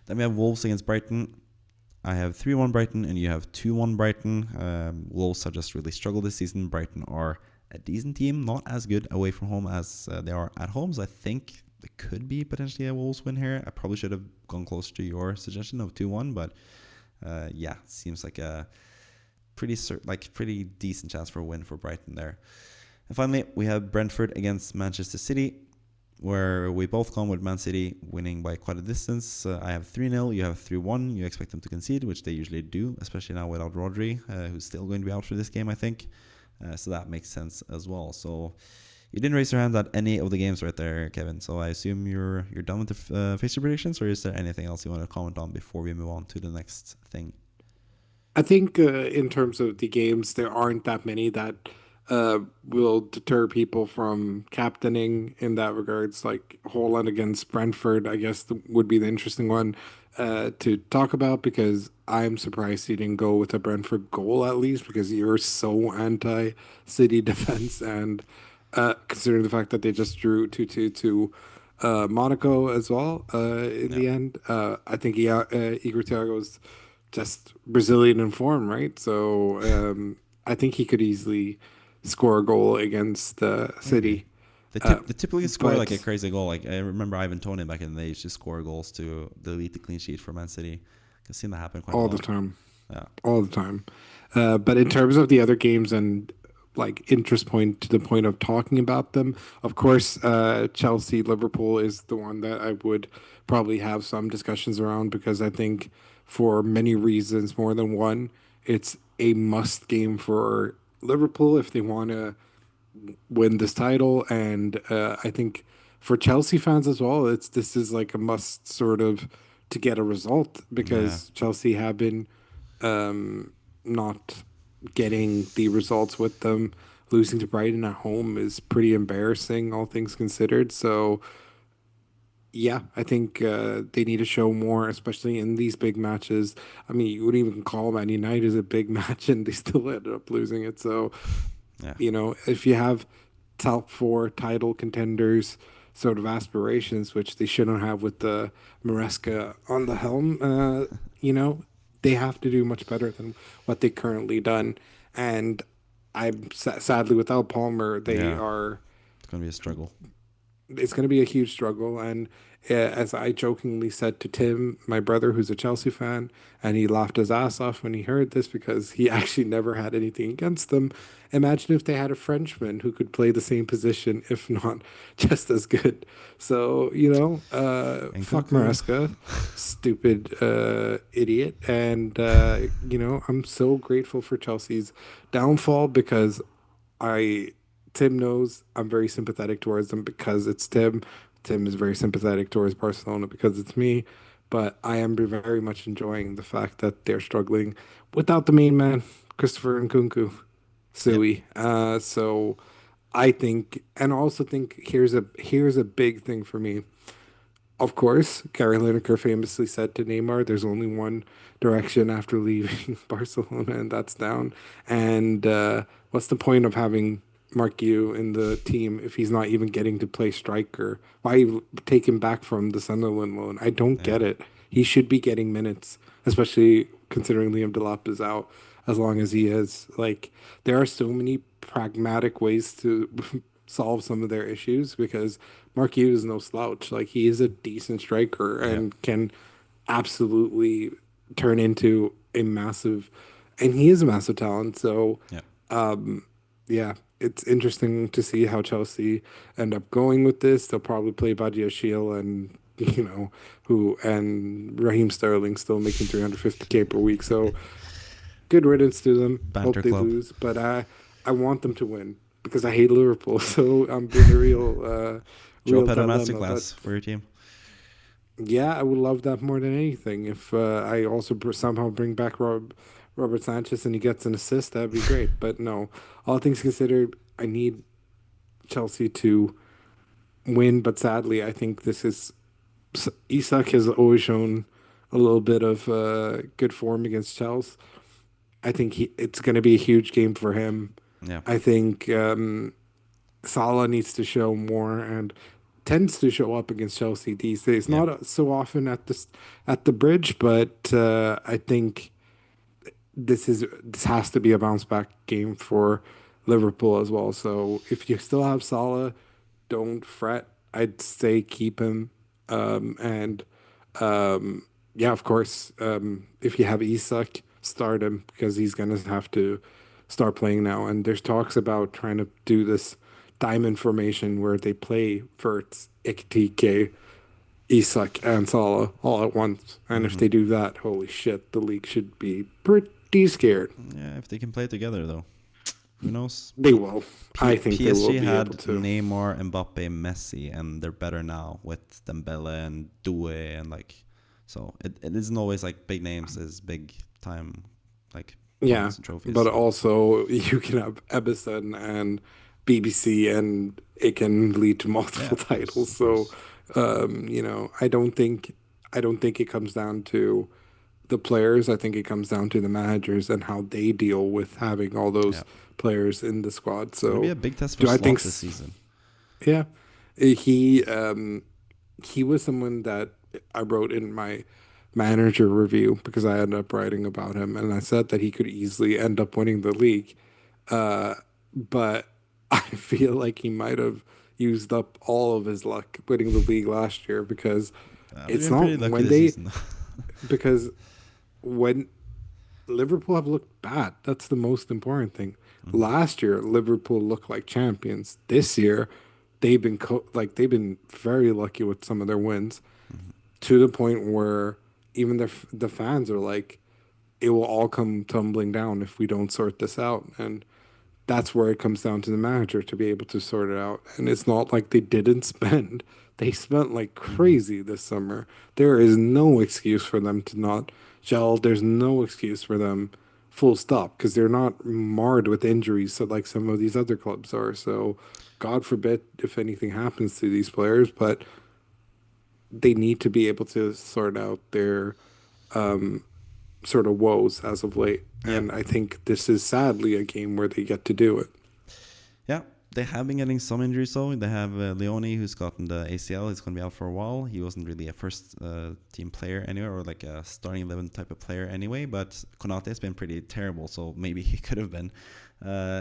Then we have Wolves against Brighton. I have 3-1 Brighton, and you have 2-1 Brighton. Wolves have just really struggled this season. Brighton are a decent team, not as good away from home as they are at home, so I think it could be potentially a Wolves win here. I probably should have gone closer to your suggestion of 2-1, but yeah, seems like a pretty decent chance for a win for Brighton there. And finally, we have Brentford against Manchester City, where we both gone with Man City winning by quite a distance. I have 3-0, you have 3-1. You expect them to concede, which they usually do, especially now without Rodri, who's still going to be out for this game, I think. So that makes sense as well. So you didn't raise your hand at any of the games right there, Kevin. So I assume you're done with the fixture predictions, or is there anything else you want to comment on before we move on to the next thing? I think in terms of the games, there aren't that many that will deter people from captaining in that regards. Like Holland against Brentford, I guess would be the interesting one to talk about because I'm surprised he didn't go with a Brentford goal at least because you're so anti-City defense and considering the fact that they just drew 2-2 to Monaco as well in Yeah. the end. I think Igor Thiago's just Brazilian in form, right? So I think he could easily score a goal against I agree. City. They typically score like a But crazy goal. Like I remember Ivan Toney back in the day used to score goals to delete the clean sheet for Man City. I've seen that happen quite a all the lot. time, Yeah. all the time. But in terms of the other games and like interest point to the point of talking about them, of course, Chelsea Liverpool is the one that I would probably have some discussions around because I think for many reasons, more than one, it's a must game for Liverpool if they want to win this title. And I think for Chelsea fans as well, this is like a must sort of to get a result Yeah, because Chelsea have been not getting the results with them. Losing to Brighton at home is pretty embarrassing, all things considered. So yeah, I think they need to show more, especially in these big matches. I mean, you wouldn't even call Man United a big match, and they still ended up losing it. So, yeah, if you have top four title contenders sort of aspirations, which they shouldn't have with the Maresca on the helm, you know, they have to do much better than what they currently done. And sadly, without Palmer, they yeah. are It's gonna be a struggle. it's going to be a huge struggle. And as I jokingly said to Tim, my brother, who's a Chelsea fan, and he laughed his ass off when he heard this because he actually never had anything against them. Imagine if they had a Frenchman who could play the same position, if not just as good. So, And fuck Kunku. Maresca, stupid idiot. And, I'm so grateful for Chelsea's downfall because I Tim knows I'm very sympathetic towards them because it's Tim. Tim is very sympathetic towards Barcelona because it's me. But I am very much enjoying the fact that they're struggling without the main man, Christopher and Kunku, Yep. Sui. So I think, and also think here's a big thing for me. Of course, Gary Lineker famously said to Neymar, "There's only one direction after leaving Barcelona, and that's down." And what's the point of having Mark Yu in the team if he's not even getting to play striker? Why take him back from the Sunderland loan? I don't Yeah. get it. He should be getting minutes, especially considering Liam Delap is out. As long as he is, like, there are so many pragmatic ways to solve some of their issues because Mark Hughes is no slouch. Like he is a decent striker Yeah. and can absolutely turn into a massive, and he is a massive talent. So Yeah. yeah, it's interesting to see how Chelsea end up going with this. They'll probably play Badia Shield and who and Raheem Sterling still making 350K per week. So good riddance to them. Banter Hope they club. lose, but I want them to win because I hate Liverpool. So I'm being a Joe real Pedro dilemma. But masterclass for your team. yeah, I would love that more than anything. If I also somehow bring back Robert Sanchez and he gets an assist, that'd be great. But no, all things considered, I need Chelsea to win. But sadly, I think this is Isak has always shown a little bit of good form against Chelsea. I think it's going to be a huge game for him. Yeah. I think Salah needs to show more and tends to show up against Chelsea these days. Yeah. Not so often at the bridge, but I think this has to be a bounce back game for Liverpool as well. So if you still have Salah, don't fret. I'd say keep him. And yeah, of course, if you have Isak, start him because he's gonna have to start playing now. And there's talks about trying to do this diamond formation where they play Verts, Ekitike, Isak, and Salah all at once. And if Hmm. they do that, holy shit, the league should be pretty scared. Yeah. If they can play together, though, who knows? They will. I think they will PSG be able had to. Neymar, Mbappe, Messi, and they're better now with Dembele and Due and like. So it isn't always like big names is big time like Yeah, points and trophies. but So also you can have Emerson and BBC, and it can lead to yeah, multiple of course, titles. of So, course. I don't think it comes down to the players. I think it comes down to the managers and how they deal with having all Yeah, those players in the squad. it's gonna be So, a big test for do I think? Slot this season. Yeah, he he was someone that I wrote in my manager review because I ended up writing about him, and I said that he could easily end up winning the league. Uh, but I feel like he might have used up all of his luck winning the league last year because They've it's been pretty not lucky when this they season. because when Liverpool have looked bad, that's the most important thing. Hmm. Last year, Liverpool looked like champions. This year, they've been very lucky with some of their wins Hmm. to the point where even the fans are like, it will all come tumbling down if we don't sort this out. And that's where it comes down to the manager to be able to sort it out. And it's not like they didn't spend. They spent like Mm-hmm. crazy this summer. There is no excuse for them to not gel. There's no excuse for them full stop because they're not marred with injuries so like some of these other clubs are. So God forbid if anything happens to these players, but they need to be able to sort out their sort of woes as of late. Yeah. And I think this is sadly a game where they get to do it. Yeah, they have been getting some injuries though. They have Leone, who's gotten the ACL. He's going to be out for a while. He wasn't really a first team player anyway, or like a starting 11 type of player anyway. But Konate has been pretty terrible, so maybe he could have been.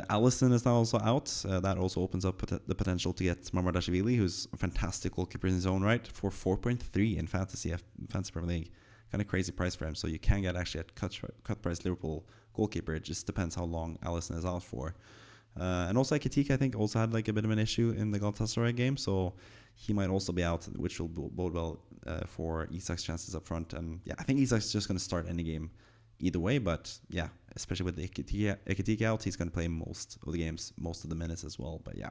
Allison is now also out. That also opens up the potential to get Mamardashvili, who's a fantastic goalkeeper in his own right, for 4.3 in Fantasy Premier League. Kind of crazy price for him. So you can get actually at cut price Liverpool goalkeeper. It just depends how long Allison is out for. And also Ekitike, I think, also had like a bit of an issue in the Galatasaray game, so he might also be out, which will bode well for Isak's chances up front. And yeah, I think Isak's just going to start any game either way, but yeah, especially with Ekitike out, he's going to play most of the games, most of the minutes as well. But yeah,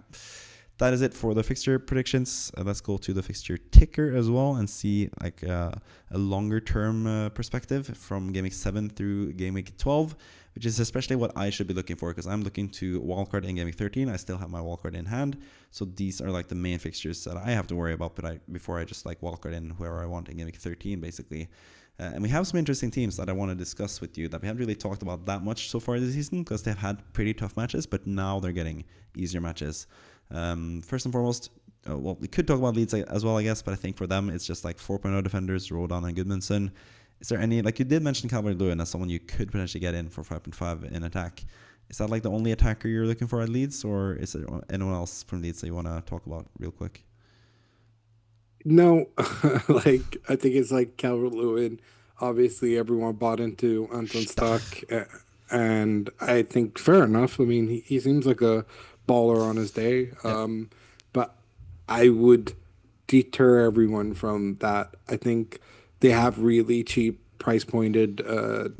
that is it for the fixture predictions. Let's go to the fixture ticker as well and see like a longer term perspective from game week 7 through game week 12, which is especially what I should be looking for because I'm looking to wildcard in game week 13. I still have my wildcard in hand. So these are like the main fixtures that I have to worry about before I just like wildcard in whoever I want in game week 13 basically. And we have some interesting teams that I want to discuss with you that we haven't really talked about that much so far this season because they've had pretty tough matches, but now they're getting easier matches. First and foremost, well, we could talk about Leeds as well, I guess, but I think for them, it's just like 4.0 defenders, Rodon and Goodmanson. Is there any, like you did mention Calvert-Lewin as someone you could potentially get in for 5.5 in attack. Is that like the only attacker you're looking for at Leeds, or is there anyone else from Leeds that you want to talk about real quick? No, like I think it's like Calvert-Lewin. Obviously, everyone bought into Anton Stock, and I think fair enough. I mean, he seems like a baller on his day. Yeah. But I would deter everyone from that. I think they have really cheap price pointed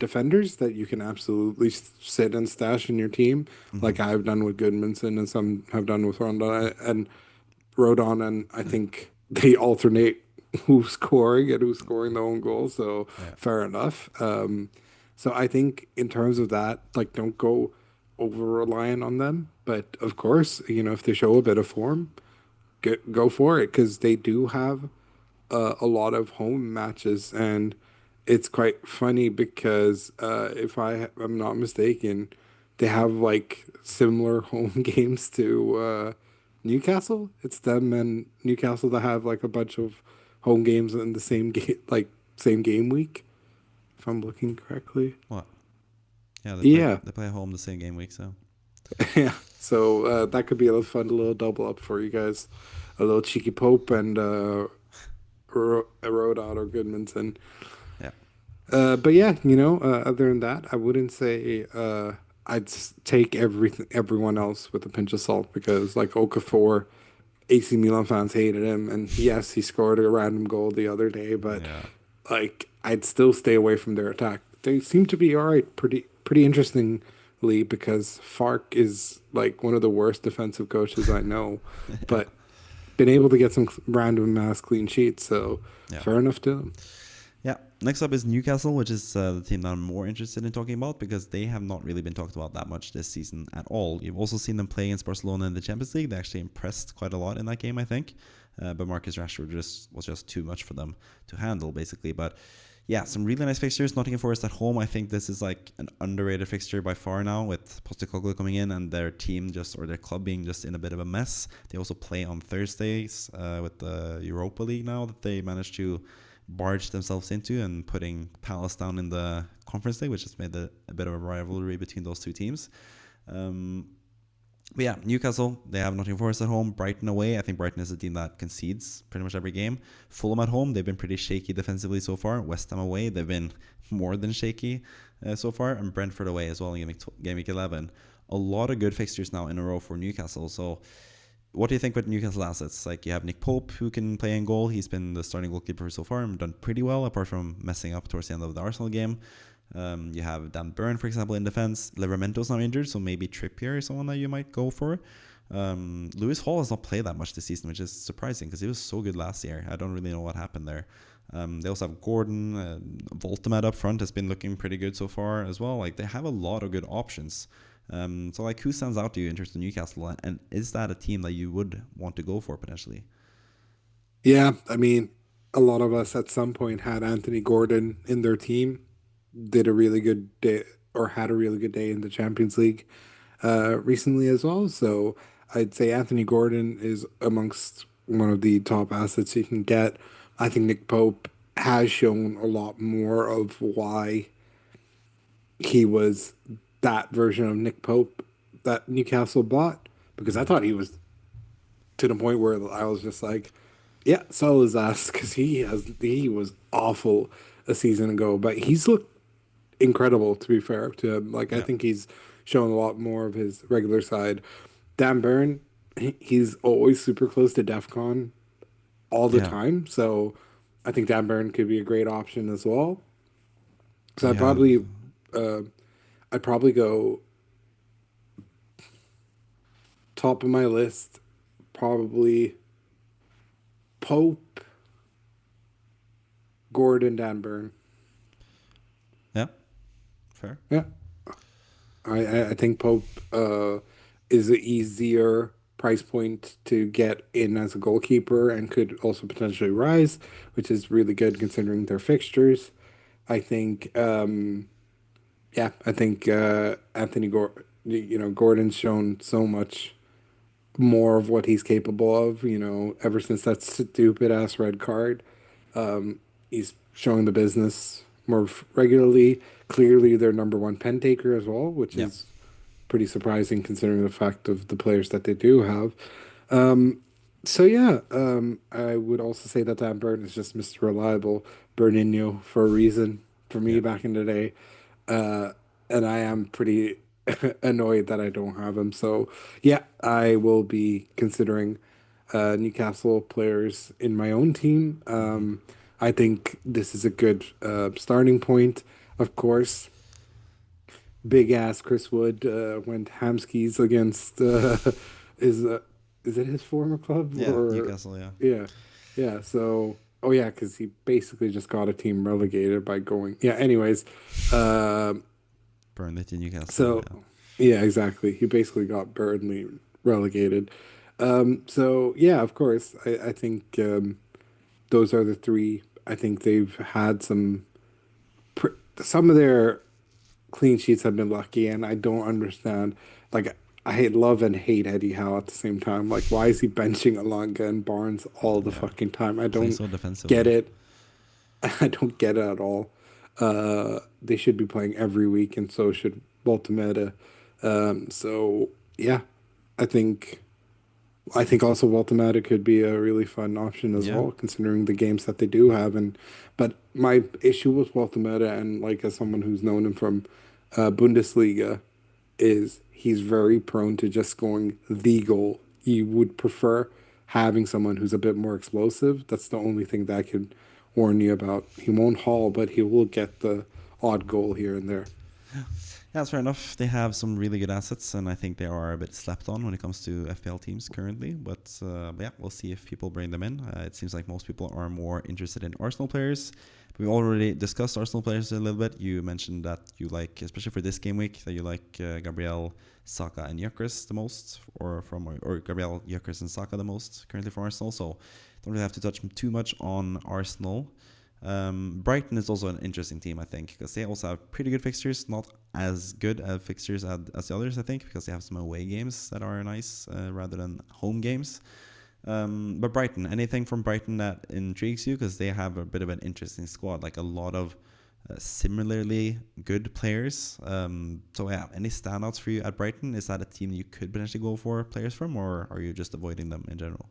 defenders that you can absolutely sit and stash in your team, Mm-hmm. like I've done with Goodmanson and some have done with Rodon, and I think they alternate who's scoring and who's scoring their own goals. So Yeah. fair enough. So I think in terms of that, like don't go over reliant on them. But of course, if they show a bit of form, go for it because they do have a lot of home matches, and it's quite funny because if I'm not mistaken, they have like similar home games to Newcastle. It's them and Newcastle that have like a bunch of home games in the same game, like same game week, if I'm looking correctly. What? Yeah, Yeah, they play at home the same game week, so yeah. So that could be a little fun, a little double up for you guys, a little cheeky Pope and a Rodon or Goodmanson. yeah. But yeah, other than that, I wouldn't say I'd take everyone else with a pinch of salt because like Okafor, AC Milan fans hated him, and yes, he scored a random goal the other day, but Yeah. like I'd still stay away from their attack. They seem to be all right, pretty interestingly, because Fark is like one of the worst defensive coaches I know, Yeah. but been able to get some random mass clean sheets, so Yeah. fair enough to them. Yeah. Next up is Newcastle, which is the team that I'm more interested in talking about because they have not really been talked about that much this season at all. You've also seen them play against Barcelona in the Champions League. They actually impressed quite a lot in that game, I think. But Marcus Rashford was just too much for them to handle, basically. But yeah, some really nice fixtures. Nottingham Forest at home. I think this is like an underrated fixture by far now with Postecoglou coming in and their team or their club being just in a bit of a mess. They also play on Thursdays with the Europa League now that they managed to barge themselves into and putting Palace down in the Conference League, which has made a bit of a rivalry between those two teams. But yeah, Newcastle, they have Nottingham Forest at home, Brighton away. I think Brighton is a team that concedes pretty much every game. Fulham at home, they've been pretty shaky defensively so far. West Ham away, they've been more than shaky so far. And Brentford away as well in game week 11. A lot of good fixtures now in a row for Newcastle. So what do you think with Newcastle assets? Like you have Nick Pope who can play in goal. He's been the starting goalkeeper so far and done pretty well apart from messing up towards the end of the Arsenal game. You have Dan Burn, for example, in defense. Liveramento's now injured, so maybe Trippier is someone that you might go for. Lewis Hall has not played that much this season, which is surprising because he was so good last year. I don't really know what happened there. They also have Gordon. Voltemat up front has been looking pretty good so far as well. Like, they have a lot of good options. So, like, who stands out to you in terms of Newcastle? And is that a team that you would want to go for potentially? Yeah, I mean, a lot of us at some point had Anthony Gordon in their team, did a really good day or had a really good day in the Champions League recently as well. So I'd say Anthony Gordon is amongst one of the top assets you can get. I think Nick Pope has shown a lot more of why he was that version of Nick Pope that Newcastle bought, because I Mm. thought he was to the point where I was just like, yeah, so is us, because he was awful a season ago, but he's looked incredible, to be fair to him. Like, I Yeah. think he's shown a lot more of his regular side. Dan Burn, he's always super close to DEFCON all the Yeah. time, so I think Dan Burn could be a great option as well. So You have. uh, I'd probably go top of my list, probably Pope, Gordon, Dan Burn. Yeah. Fair. Yeah, I think Pope is an easier price point to get in as a goalkeeper and could also potentially rise, which is really good considering their fixtures. I think, yeah, I think Anthony Gordon, Gordon's shown so much more of what he's capable of, ever since that stupid ass red card. He's showing the business more regularly. Clearly, their number one pen taker as well, which Yeah. is pretty surprising considering the fact of the players that they do have. So yeah, I would also say that Dan Burn is just Mr. Reliable Bernino for a reason for me Yeah. back in the day. Uh, and I am pretty annoyed that I don't have him. So yeah, I will be considering Newcastle players in my own team. Hmm. I think this is a good starting point. Of course, big ass Chris Wood went hamskis against is uh, is it his former club Yeah. or Newcastle. Yeah. yeah, yeah. So oh yeah, because he basically just got a team relegated by going yeah. Anyways, um, Burnley to Newcastle. so Yeah. yeah, exactly. He basically got Burnley relegated. So yeah, of course, I think those are the three. I think they've had some of their clean sheets have been lucky, and I don't understand. Like, love and hate Eddie Howe at the same time. Like, why is he benching Alonga and Barnes all the Yeah. fucking time? I Play don't so get defensively. it. I don't get it at all. They should be playing every week, and so should Baltimore. So yeah, I think I think also Baltimore could be a really fun option as Yeah. well, considering the games that they do have. And but my issue with Baltimore, and like as someone who's known him from Bundesliga, is he's very prone to just scoring the goal. You would prefer having someone who's a bit more explosive. That's the only thing that I could warn you about. He won't haul, but he will get the odd goal here and there. Yeah, that's fair enough. They have some really good assets, and I think they are a bit slept on when it comes to FPL teams currently. But yeah, we'll see if people bring them in. It seems like most people are more interested in Arsenal players. We already discussed Arsenal players a little bit. You mentioned that you like, especially for this game week, that you like Gabriel, Saka, and Gyökeres the most, or Gabriel, Gyökeres, and Saka the most currently for Arsenal. So don't really have to touch too much on Arsenal. Brighton is also an interesting team, I think, because they also have pretty good fixtures. Not as good at fixtures as the others, I think, because they have some away games that are nice rather than home games. But Brighton, anything from Brighton that intrigues you? Because they have a bit of an interesting squad, like a lot of similarly good players. So yeah, any standouts for you at Brighton? Is that a team you could potentially go for players from, or are you just avoiding them in general?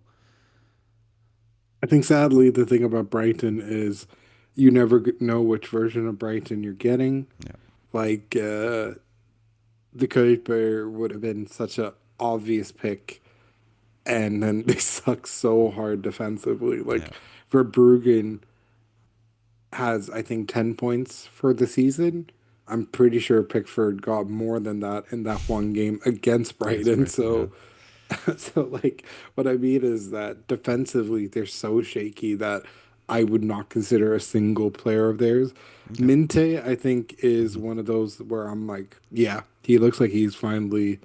I think sadly the thing about Brighton is you never know which version of Brighton you're getting. Yeah, Like the Kuiper would have been such a obvious pick, and then they suck so hard defensively. yeah, Like Verbruggen has, I think, 10 points for the season, I'm pretty sure Pickford got more than that in that one game against Against Brighton. Brighton, yeah. So, so like what I mean is that defensively they're so shaky that I would not consider a single player of theirs. Okay. Minte, I think, is Hmm. one of those where I'm like, yeah, he looks like he's finally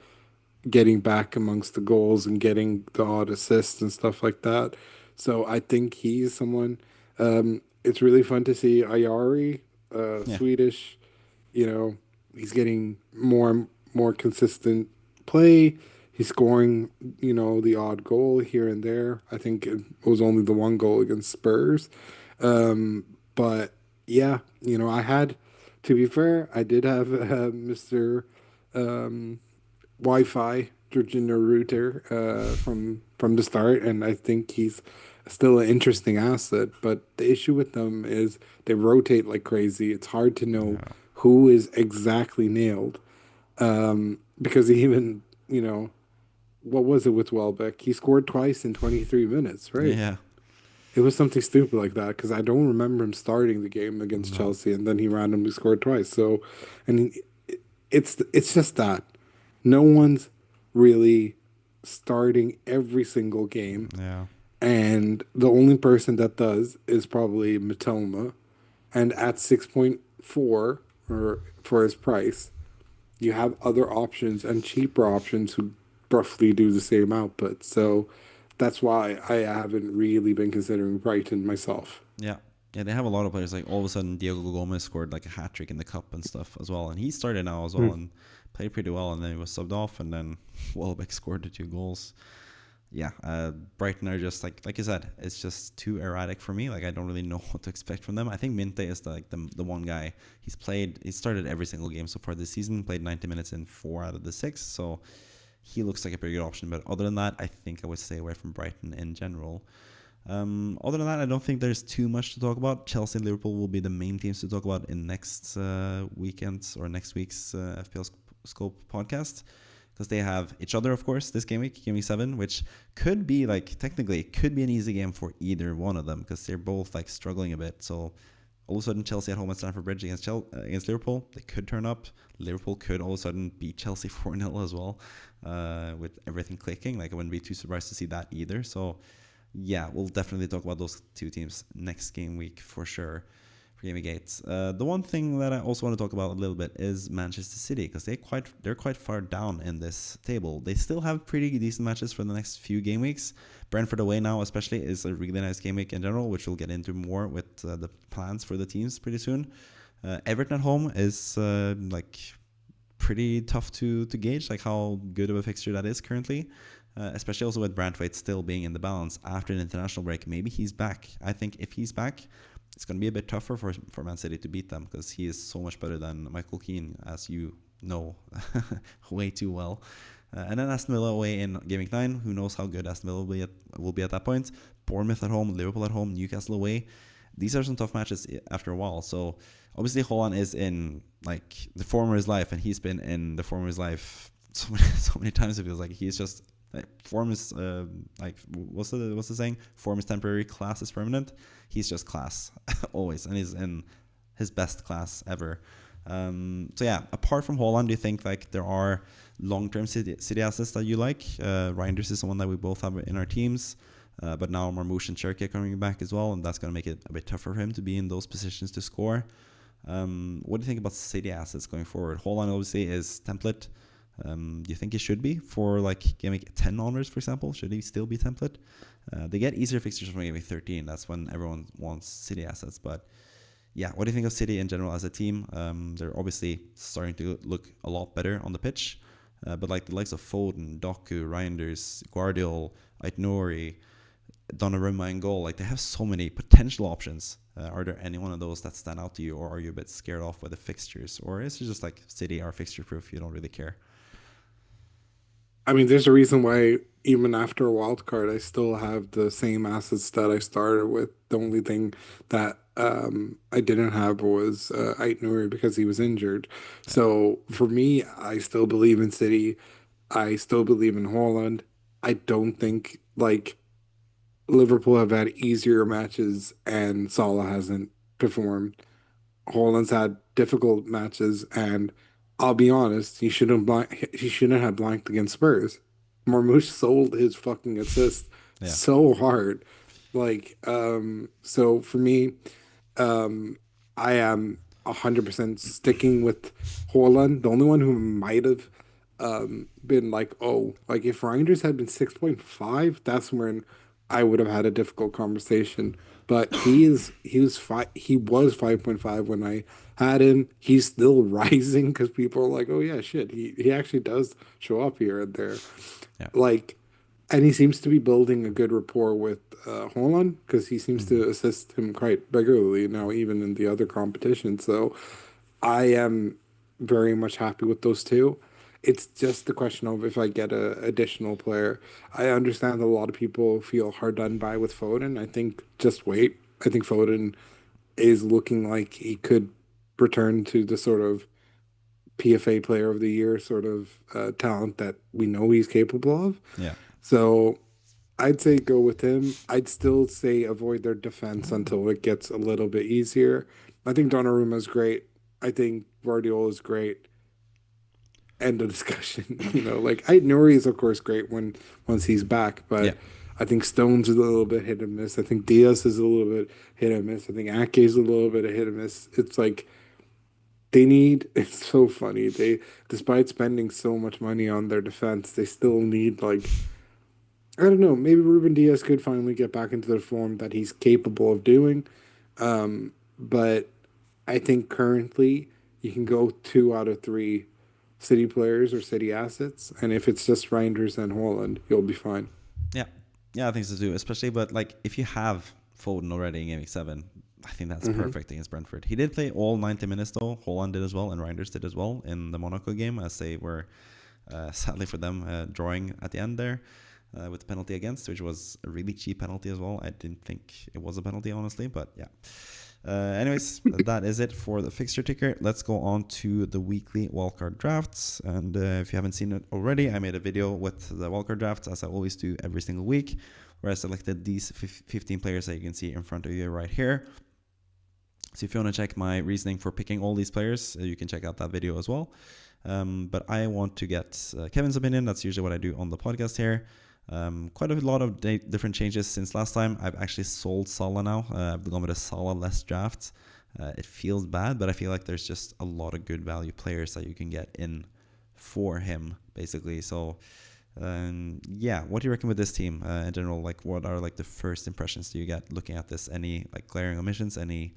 getting back amongst the goals and getting the odd assists and stuff like that. So I think he's someone. It's really fun to see Ayari, Yeah. Swedish. You know, he's getting more consistent play. He's scoring, the odd goal here and there. I think it was only the one goal against Spurs. But yeah, to be fair, I did have Mr. Wi-Fi Georgina router from the start, and I think he's still an interesting asset. But the issue with them is they rotate like crazy. It's hard to know Yeah. who is exactly nailed. Because even what was it with Welbeck? He scored twice in 23 minutes, right? Yeah. It was something stupid like that because I don't remember him starting the game against No. Chelsea and then he randomly scored twice. So, and it's just that no one's really starting every single game, Yeah. and the only person that does is probably Matoma. And at 6.4 or for his price, you have other options and cheaper options who roughly do the same output. So that's why I haven't really been considering Brighton myself. Yeah. Yeah, they have a lot of players. Like all of a sudden, Diego Gomez scored like a hat trick in the cup and stuff as well, and he started now as well Hmm. and played pretty well. And then he was subbed off, and then Welbeck scored the two goals. Yeah, Brighton are just like you said, it's just too erratic for me. Like I don't really know what to expect from them. I think Minte is the one guy. He started every single game so far this season. Played 90 minutes in 4 out of the 6, so he looks like a pretty good option. But other than that, I think I would stay away from Brighton in general. Other than that, I don't think there's too much to talk about. Chelsea and Liverpool will be the main teams to talk about in next weekend's or next week's FPL Scope podcast because they have each other, of course, this game week 7, which could be like technically could be an easy game for either one of them because they're both like struggling a bit. So all of a sudden, Chelsea at home at Stamford Bridge against Liverpool, they could turn up. Liverpool could all of a sudden beat Chelsea 4-0 as well, with everything clicking. Like I wouldn't be too surprised to see that either. So yeah, we'll definitely talk about those two teams next game week for sure. For Game Week 8. The one thing that I also want to talk about a little bit is Manchester City because they're quite far down in this table. They still have pretty decent matches for the next few game weeks. Brentford away now, especially, is a really nice game week in general, which we'll get into more with the plans for the teams pretty soon. Everton at home is like pretty tough to gauge, like how good of a fixture that is currently. Especially also with Brantwaite still being in the balance after an international break. Maybe he's back. I think if he's back, it's going to be a bit tougher for Man City to beat them because he is so much better than Michael Keane, as you know way too well. And then Aston Villa away in Game Week 9. Who knows how good Aston Villa will be at that point. Bournemouth at home, Liverpool at home, Newcastle away. These are some tough matches after a while. So obviously Holland is in like the form of his life, and he's been in the form of his life so many times. It feels like he's just like, form is like what's the saying? Form is temporary, class is permanent. He's just class always, and he's in his best class ever. So yeah, apart from Holland, do you think like there are long-term city assets that you like? Reinders is someone that we both have in our teams, but now Marmoush and Cherki are coming back as well, and that's going to make it a bit tougher for him to be in those positions to score. What do you think about city assets going forward? Holland obviously is template. Do you think it should be for like Game Week 10 onwards, for example? Should he still be template? They get easier fixtures from Game Week 13. That's when everyone wants City assets. But yeah, what do you think of City in general as a team? They're obviously starting to look a lot better on the pitch. But like the likes of Foden, Doku, Reinders, Guardiol, Aitnouri, Donnarumma in goal, like they have so many potential options. Are there any one of those that stand out to you, or are you a bit scared off by the fixtures? Or is it just like City are fixture proof, you don't really care? I mean, there's a reason why even after a wild card, I still have the same assets that I started with. The only thing that I didn't have was Ait Nouri because he was injured. Yeah. So for me, I still believe in City. I still believe in Holland. I don't think like Liverpool have had easier matches and Salah hasn't performed. Holland's had difficult matches, and I'll be honest, he shouldn't have blanked against Spurs. Marmoush sold his fucking assist Yeah. so hard. So for me, I am 100% sticking with Holland. The only one who might have been like, oh, like if Reinders had been 6.5, that's when I would have had a difficult conversation. But he was 5.5 when I had him. He's still rising because people are like, oh yeah, shit, he actually does show up here and there. Yeah. Like, and he seems to be building a good rapport with Holland because he seems Mhm. to assist him quite regularly now, even in the other competitions. So I am very much happy with those two. It's just the question of if I get a additional player. I understand a lot of people feel hard done by with Foden. I think just wait. I think Foden is looking like he could return to the sort of PFA Player of the Year sort of talent that we know he's capable of. Yeah. So I'd say go with him. I'd still say avoid their defense until it gets a little bit easier. I think Donnarumma's great. I think Guardiola's great. End of discussion. Like I Nuri is of course great when once he's back, Yeah. but I think Stones is a little bit hit and miss. I think Diaz is a little bit hit and miss. I think Ake is a little bit of hit and miss. It's like they need. It's so funny. Despite spending so much money on their defense, they still need like I don't know. Maybe Ruben Diaz could finally get back into the form that he's capable of doing. But I think currently you can go 2 out of 3 City players or City assets, and if it's just Reinders and Holland, you'll be fine. Yeah. Yeah, I think so too. Especially, but like if you have Foden already in Game Week 7, I think that's Hmm. perfect against Brentford. He did play all 90 minutes though. Holland did as well, and Reinders did as well in the Monaco game, as they were sadly for them drawing at the end there with the penalty against, which was a really cheap penalty as well. I didn't think it was a penalty, honestly, but yeah. Anyways, that is it for the fixture ticker. Let's go on to the weekly wildcard drafts. And if you haven't seen it already, I made a video with the wildcard drafts, as I always do every single week, where I selected these 15 players that you can see in front of you right here. So if you want to check my reasoning for picking all these players, you can check out that video as well. But I want to get Kevin's opinion. That's usually what I do on the podcast here. Quite a lot of different changes since last time. I've actually sold Salah now. I've gone with a Salah less draft. It feels bad, but I feel like there's just a lot of good value players that you can get in for him, basically. So, yeah, what do you reckon with this team in general? Like, what are like the first impressions do you get looking at this? Any like glaring omissions? Any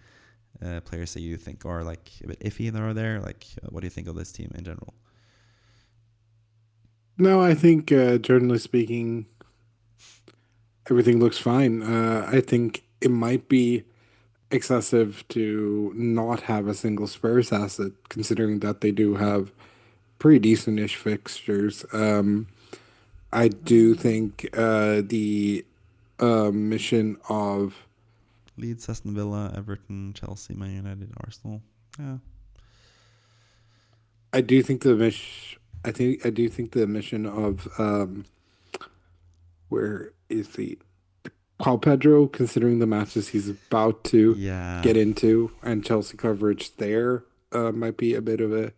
players that you think are like a bit iffy that are there? Like, what do you think of this team in general? No, I think generally speaking, everything looks fine. I think it might be excessive to not have a single Spurs asset, considering that they do have pretty decent-ish fixtures. I do think the mission of Leeds, Aston Villa, Everton, Chelsea, Man United, Arsenal. Yeah. I do think the mission I do think the mission of where is the Paul Pedro, considering the matches he's about to Yeah. get into and Chelsea coverage there, might be a bit of a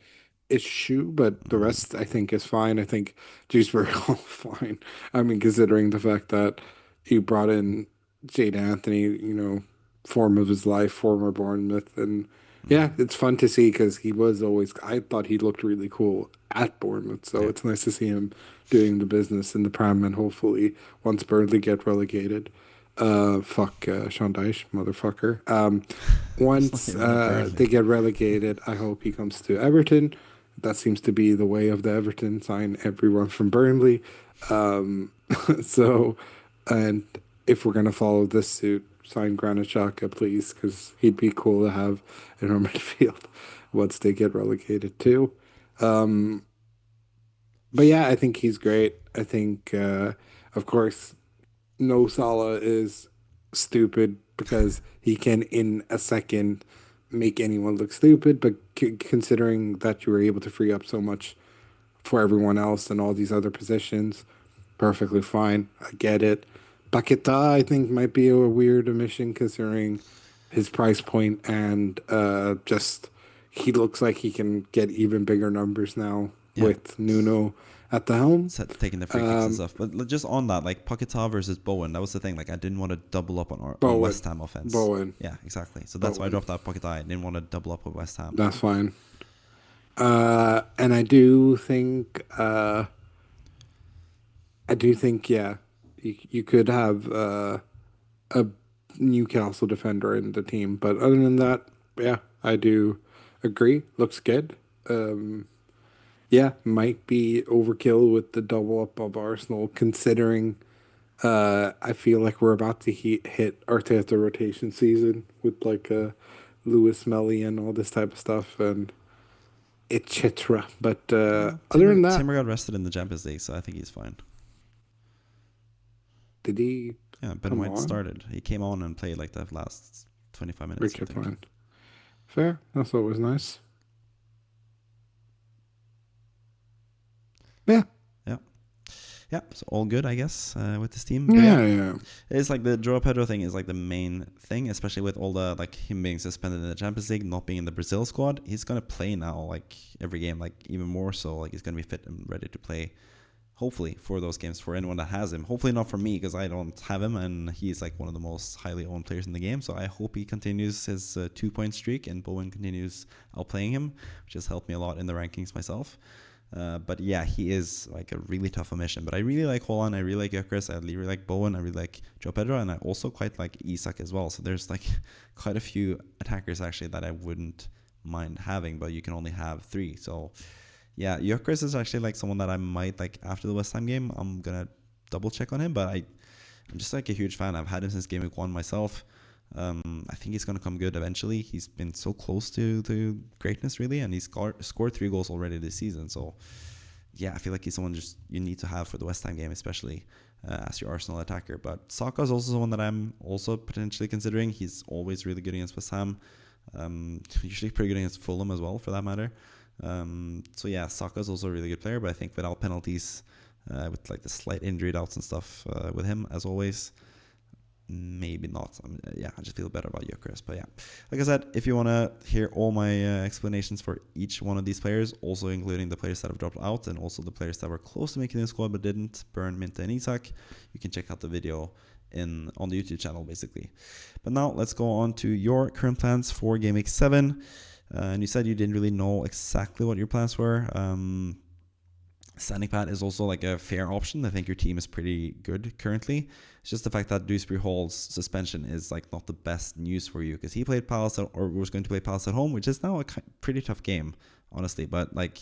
issue, but the Mm, rest I think is fine. I think Dewsbury all fine. I mean, considering the fact that he brought in Jade Anthony, form of his life, former Bournemouth, and yeah, mm, it's fun to see because he was always. I thought he looked really cool at Bournemouth, so yeah. it's nice to see him doing the business in the Prem, and hopefully once Burnley get relegated, fuck Sean Dyche, motherfucker. He's not Once even at Burnley. they get relegated, I hope he comes to Everton. That seems to be the way of the Everton, sign everyone from Burnley. Um, so, and if we're gonna follow this suit, sign Granit Xhaka, please, because he'd be cool to have in our midfield once they get relegated too. Um, but yeah, I think he's great. I think, of course, no Salah is stupid because he can, in a second, make anyone look stupid. But considering that you were able to free up so much for everyone else and all these other positions, perfectly fine. I get it. Paqueta, I think, might be a weird omission considering his price point and just he looks like he can get even bigger numbers now Yeah. with Nuno at the helm. Taking the free kicks and stuff. But just on that, like Paquetá versus Bowen, that was the thing. Like I didn't want to double up on Bowen, West Ham offense. Bowen, Yeah, exactly. So that's why I Bowen. dropped out Paquetá. I didn't want to double up with West Ham. That's fine. And I do think, yeah, you could have a Newcastle defender in the team, but other than that, yeah, I do agree. Looks good. Yeah, might be overkill with the double up of Arsenal, considering I feel like we're about to hit Arteta rotation season with like Lewis Melly and all this type of stuff and etc. But other than that, Timber got rested in the Champions League, so I think he's fine. did he Yeah, Ben come White on? started. He came on and played like the last 25 minutes, I Wicked think. fine. Fair. That's always nice. Yeah. Yeah. Yeah, so all good, I guess, with this team. But Yeah, yeah, yeah. it's like the Joao Pedro thing is like the main thing, especially with all the like him being suspended in the Champions League, not being in the Brazil squad. He's gonna play now, like every game, like even more so. Like he's gonna be fit and ready to play. Hopefully for those games for anyone that has him. Hopefully not for me because I don't have him, and he's like one of the most highly owned players in the game. So I hope he continues his 2 point streak and Bowen continues outplaying him, which has helped me a lot in the rankings myself. But yeah, he is like a really tough omission. But I really like Holland, I really like Gyökeres, I really like Bowen, I really like Joe Pedro, and I also quite like Isak as well. So there's like quite a few attackers actually that I wouldn't mind having, but you can only have 3. So yeah, Gyökeres is actually like someone that I might like after the West Ham game. I'm gonna double check on him, but I'm just like a huge fan. I've had him since game week 1 myself. I think he's going to come good eventually. He's been so close to greatness, really, and he's scored 3 goals already this season. So, yeah, I feel like he's someone just you need to have for the West Ham game, especially as your Arsenal attacker. But Saka is also someone that I'm also potentially considering. He's always really good against West Ham. Usually pretty good against Fulham as well, for that matter. So, yeah, Saka is also a really good player, but I think without penalties, with like the slight injury doubts and stuff with him, as always, maybe not. Yeah, I just feel better about Gyökeres. But yeah, like I said, if you want to hear all my explanations for each one of these players, also including the players that have dropped out and also the players that were close to making the squad but didn't, Burn, Minta, and Isak, you can check out the video on the YouTube channel, basically. But now let's go on to your current plans for Game Week 7. And you said you didn't really know exactly what your plans were. Standing pat is also like a fair option. I think your team is pretty good currently. It's just the fact that Dewsbury Hall's suspension is like not the best news for you because he played Palace or was going to play Palace at home, which is now a pretty tough game, honestly. But like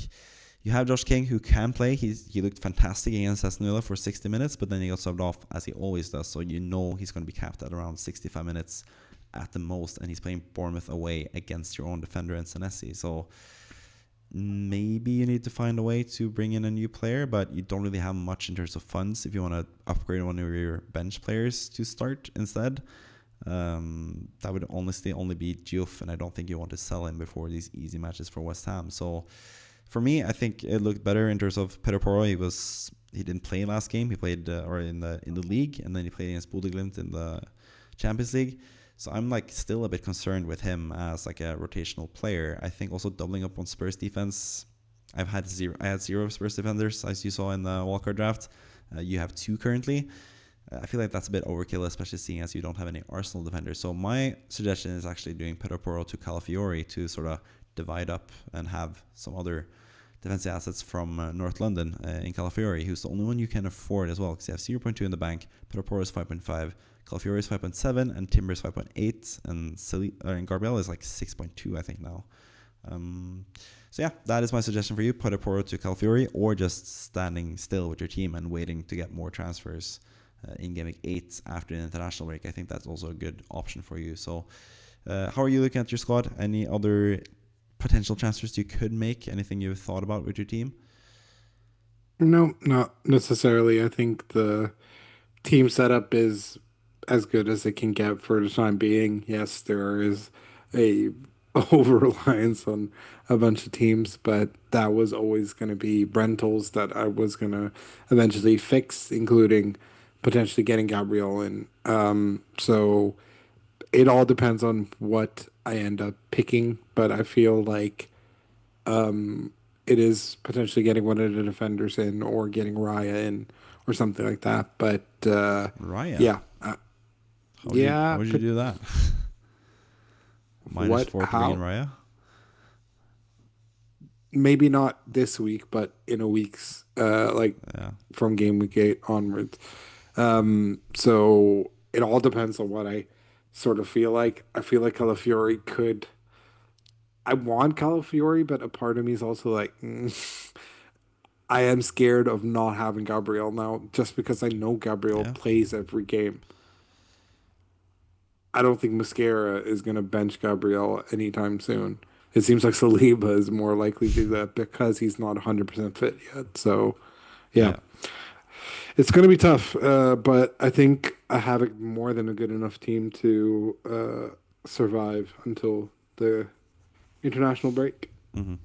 you have Josh King who can play. He looked fantastic against Aston Villa for 60 minutes, but then he got subbed off as he always does. So you know he's going to be capped at around 65 minutes at the most, and he's playing Bournemouth away against your own defender in Senesi. So maybe you need to find a way to bring in a new player, but you don't really have much in terms of funds if you want to upgrade one of your bench players to start instead. That would honestly only be Diouf, and I don't think you want to sell him before these easy matches for West Ham. So for me, I think it looked better in terms of Pedro Porro. He didn't play last game. He played or in the league, and then he played against Bodø/Glimt in the Champions League. So I'm like still a bit concerned with him as like a rotational player. I think also doubling up on Spurs defense. I had zero Spurs defenders, as you saw in the Wildcard draft. You have 2 currently. I feel like that's a bit overkill, especially seeing as you don't have any Arsenal defenders. So my suggestion is actually doing Pedro Porro to Calafiori to sort of divide up and have some other defensive assets from North London in Calafiori, who's the only one you can afford as well, because you have 0.2 in the bank, Pedro Porro is 5.5, Calafiori is 5.7, and Timber is 5.8, and Gabriel is like 6.2, I think now. So yeah, that is my suggestion for you. Pedro Porro to Calafiori, or just standing still with your team and waiting to get more transfers in Game Week 8 after the international break. I think that's also a good option for you. So how are you looking at your squad? Any other potential transfers you could make? Anything you've thought about with your team? No, not necessarily. I think the team setup is as good as it can get for the time being. Yes, there is a over reliance on a bunch of teams, but that was always going to be rentals that I was going to eventually fix, including potentially getting Gabriel in. So it all depends on what I end up picking, but I feel like it is potentially getting one of the defenders in or getting Raya in or something like that. But Raya. yeah, How yeah. would you do that? Minus What? 4 to bring in How? Raya? Maybe not this week, but in a week's like Yeah. from game week 8 onwards. So it all depends on what I sort of feel like. I feel like Calafiori could. I want Calafiori, but a part of me is also like, I am scared of not having Gabriel now, just because I know Gabriel Yeah. plays every game. I don't think Mascara is going to bench Gabriel anytime soon. It seems like Saliba is more likely to do that because he's not 100% fit yet. So, yeah, Yeah. it's going to be tough. But I think I have a more than a good enough team to survive until the international break. Hmm.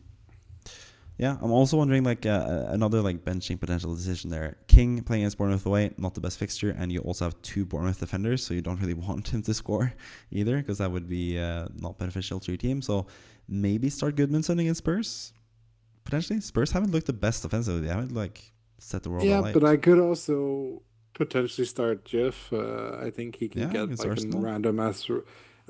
Yeah, I'm also wondering like another like benching potential decision there. King playing against Bournemouth away, not the best fixture, and you also have 2 Bournemouth defenders, so you don't really want him to score either, because that would be not beneficial to your team. So maybe start Goodmanson against Spurs. Potentially, Spurs haven't looked the best offensively. They haven't like set the world Yeah, but alight. I could also potentially start Jiff. I think he can Yeah, get against like a Arsenal. random ass.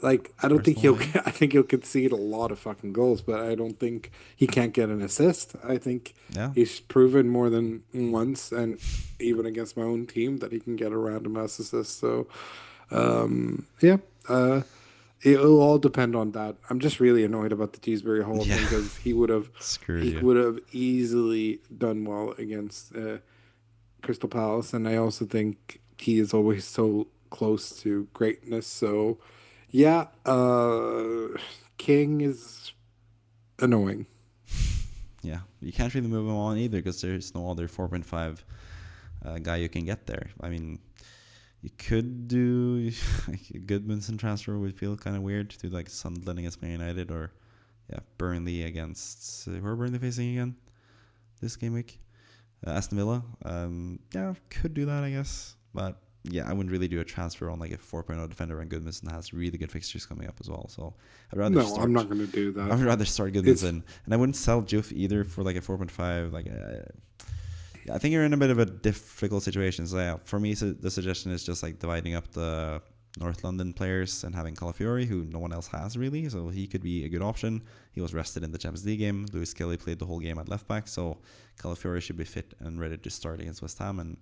Like I don't think Arsenal away. I think he'll concede a lot of fucking goals, but I don't think he can't get an assist. I think Yeah, he's proven more than once, and even against my own team, that he can get a random ass assist. So, yeah. Uh, It'll all depend on that. I'm just really annoyed about the Cheesebury Hall yeah. thing because he would have Screw he you. would have easily done well against Crystal Palace, and I also think he is always so close to greatness. So, yeah, King is annoying. Yeah, you can't really move him on either because there's no other 4.5 guy you can get there. I mean, you could do like a Goodmanson transfer would feel kind of weird to like Sunderland against Man United, or yeah, Burnley against who are Burnley facing again this game week? Aston Villa. Yeah, could do that I guess, but yeah, I wouldn't really do a transfer on like a 4.0 defender when Goodmanson has really good fixtures coming up as well. So No, I'm not going to do I that. would rather start It's Goodmanson, and I wouldn't sell Juve either for like a 4.5. Like, yeah, I think you're in a bit of a difficult situation. So yeah, for me, so the suggestion is just like dividing up the North London players and having Calafiori, who no one else has really. So he could be a good option. He was rested in the Champions League game. Lewis Kelly played the whole game at left back, so Calafiori should be fit and ready to start against West Ham. And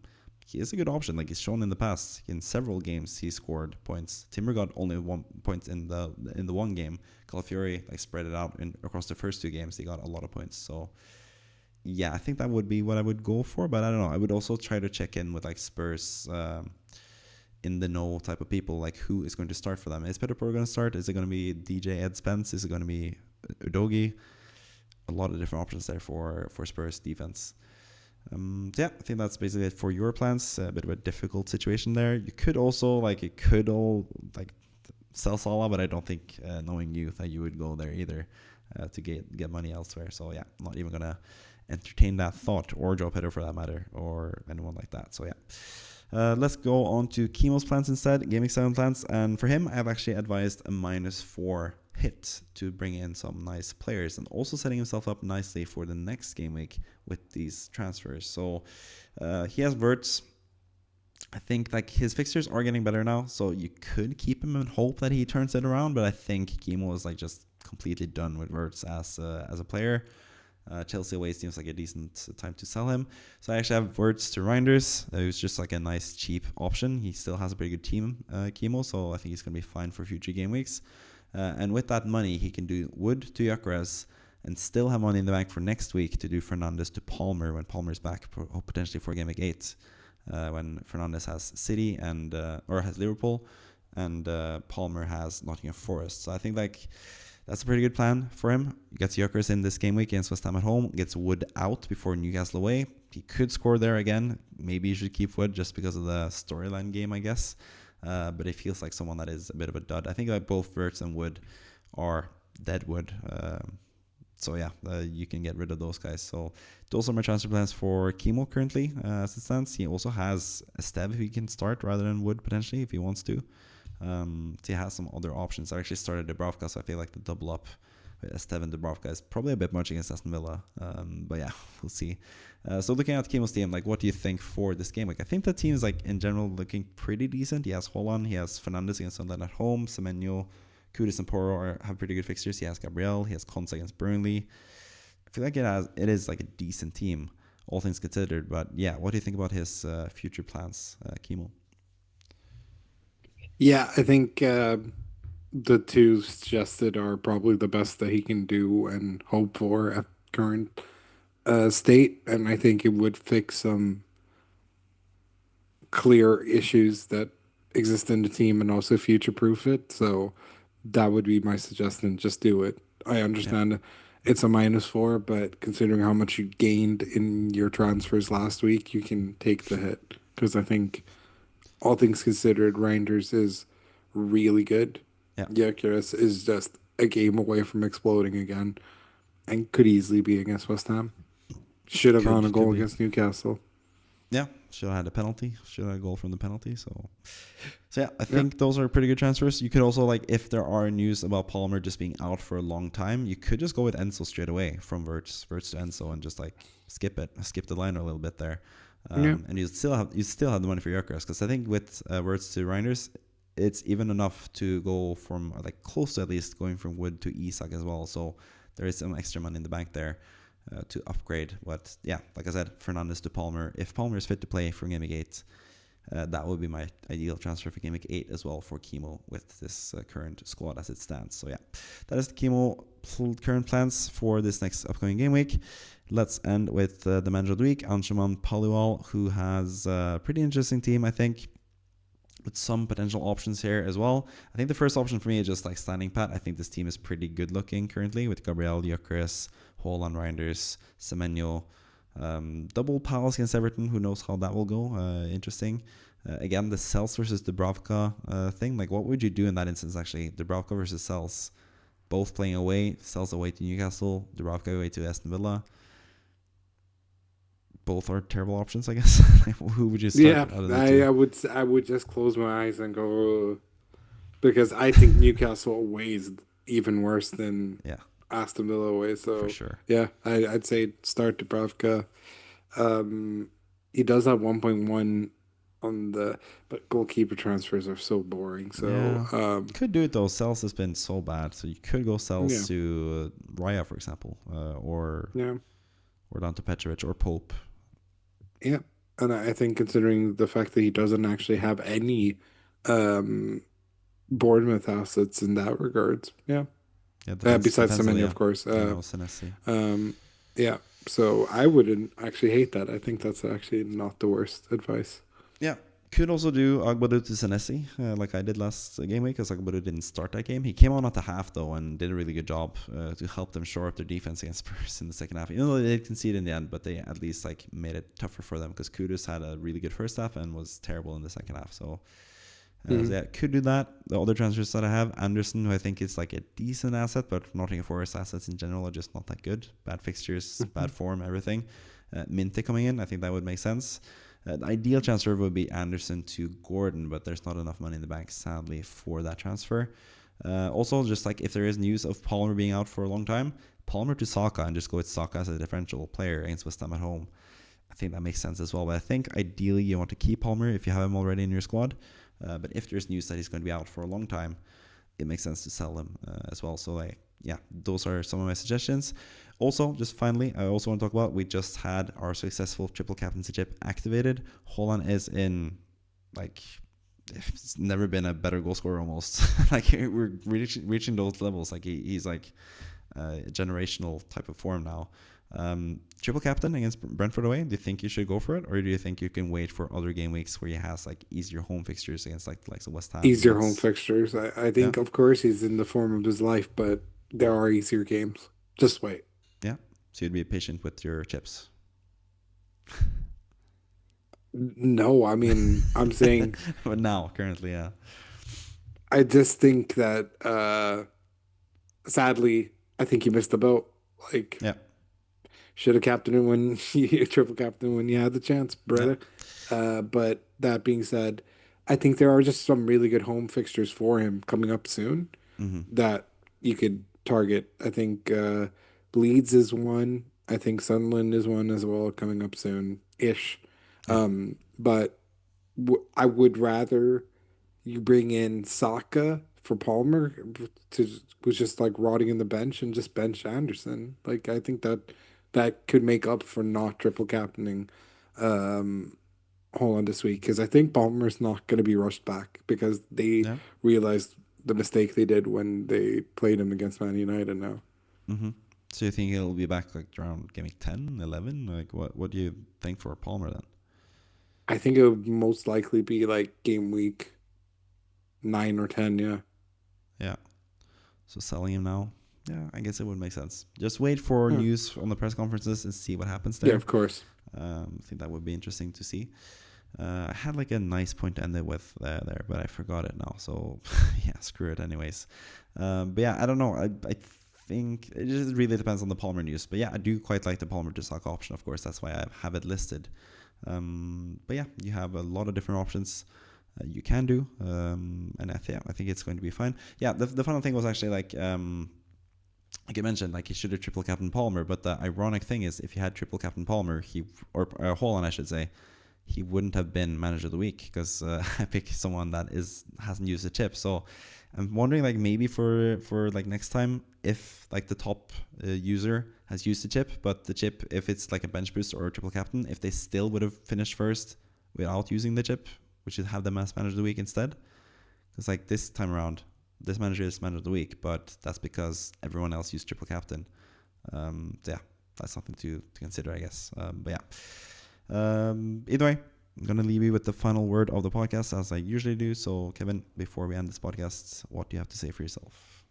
he is a good option. Like he's shown in the past, in several games he scored points. Timber got only 1 point in the one game. Calafiori like spread it out across the first 2 games. He got a lot of points. So yeah, I think that would be what I would go for. But I don't know. I would also try to check in with like Spurs in the know type of people, like who is going to start for them. Is Peter Porro going to start? Is it going to be DJ Ed Spence? Is it going to be Udogi? A lot of different options there for Spurs defense. So yeah, I think that's basically it for your plans. A bit of a difficult situation there. You could also sell Salah, but I don't think, knowing you, that you would go there either to get money elsewhere. So yeah, I'm not even gonna entertain that thought, or Joe Pedro for that matter, or anyone like that. So yeah. Let's go on to Kimo's plans instead, Gaming 7 plans. And for him, I've actually advised a -4 hit to bring in some nice players, and also setting himself up nicely for the next game week with these transfers. So he has Verts. I think like his fixtures are getting better now, so you could keep him and hope that he turns it around. But I think Kimo is like just completely done with Verts as a player. Chelsea away seems like a decent time to sell him. So I actually have Words to Reinders, who's just like a nice cheap option. He still has a pretty good team, Kimo, so I think he's going to be fine for future game weeks. And with that money, he can do Wood to Gyökeres and still have money in the bank for next week to do Fernandes to Palmer when Palmer's back, potentially for game week 8, when Fernandes has City and or has Liverpool, and Palmer has Nottingham Forest. So I think like that's a pretty good plan for him. He gets Gyökeres in this game week against West Ham at home, gets Wood out before Newcastle away. He could score there again. Maybe you should keep Wood just because of the storyline game, I guess. But it feels like someone that is a bit of a dud. I think that both Verts and Wood are dead wood. So yeah, you can get rid of those guys. So those are my transfer plans for Kimo currently as it stands. He also has Esteve who he can start rather than Wood potentially if he wants to. So he has some other options. I actually started Dubravka, so I feel like the double up with Estevan Dubravka is probably a bit much against Aston Villa. But yeah, we'll see. So looking at Kimo's team, like what do you think for this game? Like I think the team is like in general looking pretty decent. He has Holland, he has Fernandes against Sunderland at home, Semenyo, Kudus and Porro have pretty good fixtures. He has Gabriel, he has Konsa against Burnley. I feel like it is like a decent team, all things considered. But yeah, what do you think about his future plans, Kimo? Yeah, I think the two suggested are probably the best that he can do and hope for at current state, and I think it would fix some clear issues that exist in the team and also future proof it. So that would be my suggestion. Just do it. I Yeah, understand it's a -4, but considering how much you gained in your transfers last week, you can take the hit. Because I think, all things considered, Reinders is really good. yeah, Gyökeres is just a game away from exploding again and could easily be against West Ham. Should have gone a could goal be. against Newcastle. Yeah, should have had a penalty. Should have had a goal from the penalty. So yeah, I Yeah. think those are pretty good transfers. You could also like if there are news about Palmer just being out for a long time, you could just go with Enzo straight away from Wirtz to Enzo and just like skip the line a little bit there, Yeah. and you still have the money for Gyökeres because I think with Wirtz to Reinders, it's even enough to go from like close to at least going from Wood to Isak as well. So there is some extra money in the bank there to upgrade. But yeah, like I said, Fernandes to Palmer. If Palmer is fit to play for Game Week 8, that would be my ideal transfer for Game Week 8 as well for Kimo with this current squad as it stands. So yeah, that is the Kimo current plans for this next upcoming game week. Let's end with the manager of the week, Anshuman Paliwal, who has a pretty interesting team, I think, with some potential options here as well. I think the first option for me is just like standing pat. I think this team is pretty good looking currently with Gabriel, Gyökeres, Haaland, Reinders, Semenyo. Double Palace against Everton. Who knows how that will go? Interesting. Again, the Cells versus Dubravka thing. Like, what would you do in that instance, actually? Dubravka versus Cells. Both playing away. Cells away to Newcastle. Dubravka away to Aston Villa. Both are terrible options, I guess. Who would you start Yeah, out of the two? I would just close my eyes and go because I think Newcastle away is even worse than Yeah, Aston Villa away. for So sure. yeah, I'd say start Dubravka. Um, he does have 1.1 on the, but goalkeeper transfers are so boring. So Yeah. Could do it though. Cells has been so bad, so you could go yeah, Cells to Raya, for example, yeah, or down to Petrovic or Pope. yeah. And I think considering the fact that he doesn't actually have any um Bournemouth assets in that regards, yeah. Yeah, Besides defensively, Semenya, yeah. of course. I know Senesi. Um, yeah. So I wouldn't actually hate that. I think that's actually not the worst advice. Yeah. Could also do Agbadu to Senesi, like I did last game week, because Agbadu didn't start that game. He came on at the half, though, and did a really good job to help them shore up their defense against Spurs in the second half. Even though they did concede in the end, but they at least like made it tougher for them, because Kudus had a really good first half and was terrible in the second half. So Hmm. yeah, could do that. The other transfers that I have, Anderson, who I think is like a decent asset, but Nottingham Forest assets in general are just not that good. Bad fixtures, bad form, everything. Minte coming in, I think that would make sense. The ideal transfer would be Anderson to Gordon, but there's not enough money in the bank, sadly, for that transfer. Also, just like if there is news of Palmer being out for a long time, Palmer to Saka and just go with Saka as a differential player against West Ham at home. I think that makes sense as well. But I think ideally you want to keep Palmer if you have him already in your squad. But if there's news that he's going to be out for a long time, it makes sense to sell him as well. So like, yeah, those are some of my suggestions. Also, just finally, I also want to talk about, we just had our successful triple captaincy chip activated. Holland is in, like, it's never been a better goal scorer almost. Like, we're reaching those levels. Like, he's like a generational type of form now. Triple captain against Brentford away. Do you think you should go for it, or do you think you can wait for other game weeks where he has like easier home fixtures against like the likes of West Ham, Easier home Leeds? fixtures. I Yeah, think, of course, he's in the form of his life, but there are easier games. Just wait. yeah. So you'd be patient with your chips. No, I mean, I'm saying, But now, currently, yeah, I just think that, sadly, I think you missed the boat. Like, yeah, should have captained him when you triple captain when you had the chance, yeah, brother. But that being said, I think there are just some really good home fixtures for him coming up soon Mm-hmm. that you could target. I think Leeds is one. I think Sunderland is one as well coming up soon ish. Yeah. But I would rather you bring in Saka for Palmer to was just like rotting in the bench and just bench Anderson. Like I think that that could make up for not triple captaining um Holland this week because I think Palmer's not going to be rushed back because they Yeah. realized the mistake they did when they played him against Man United now. Mm-hmm. So you think he'll be back like around game week 10, 11? Like what do you think for Palmer then? I think it would most likely be like game week 9 or 10, yeah. Yeah. So selling him now, yeah, I guess it would make sense. Just wait for Huh. news on the press conferences and see what happens Yeah, there. of course. I think that would be interesting to see. I had like a nice point to end it with there, but I forgot it now. So yeah, screw it anyways. But yeah, I don't know. I think it just really depends on the Palmer news. But yeah, I do quite like the Palmer to stock option. Of course, that's why I have it listed. But yeah, you have a lot of different options you can do, and I think it's going to be fine. Yeah, the final thing was actually like I mentioned, like he should have triple captain Palmer, but the ironic thing is, if he had triple captain Palmer, or Haaland, I should say, he wouldn't have been manager of the week because I picked someone that hasn't used a chip. So I'm wondering, like maybe for like next time, if like the top user has used the chip, but the chip, if it's like a bench boost or a triple captain, if they still would have finished first without using the chip, we should have them as manager of the week instead. Because like this time around, this manager is manager of the week, but that's because everyone else used triple captain. So yeah, that's something to consider, I guess. But yeah. Either way, I'm going to leave you with the final word of the podcast as I usually do. So, Kevin, before we end this podcast, what do you have to say for yourself?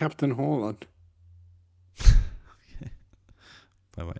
Captain Holland. Bye bye.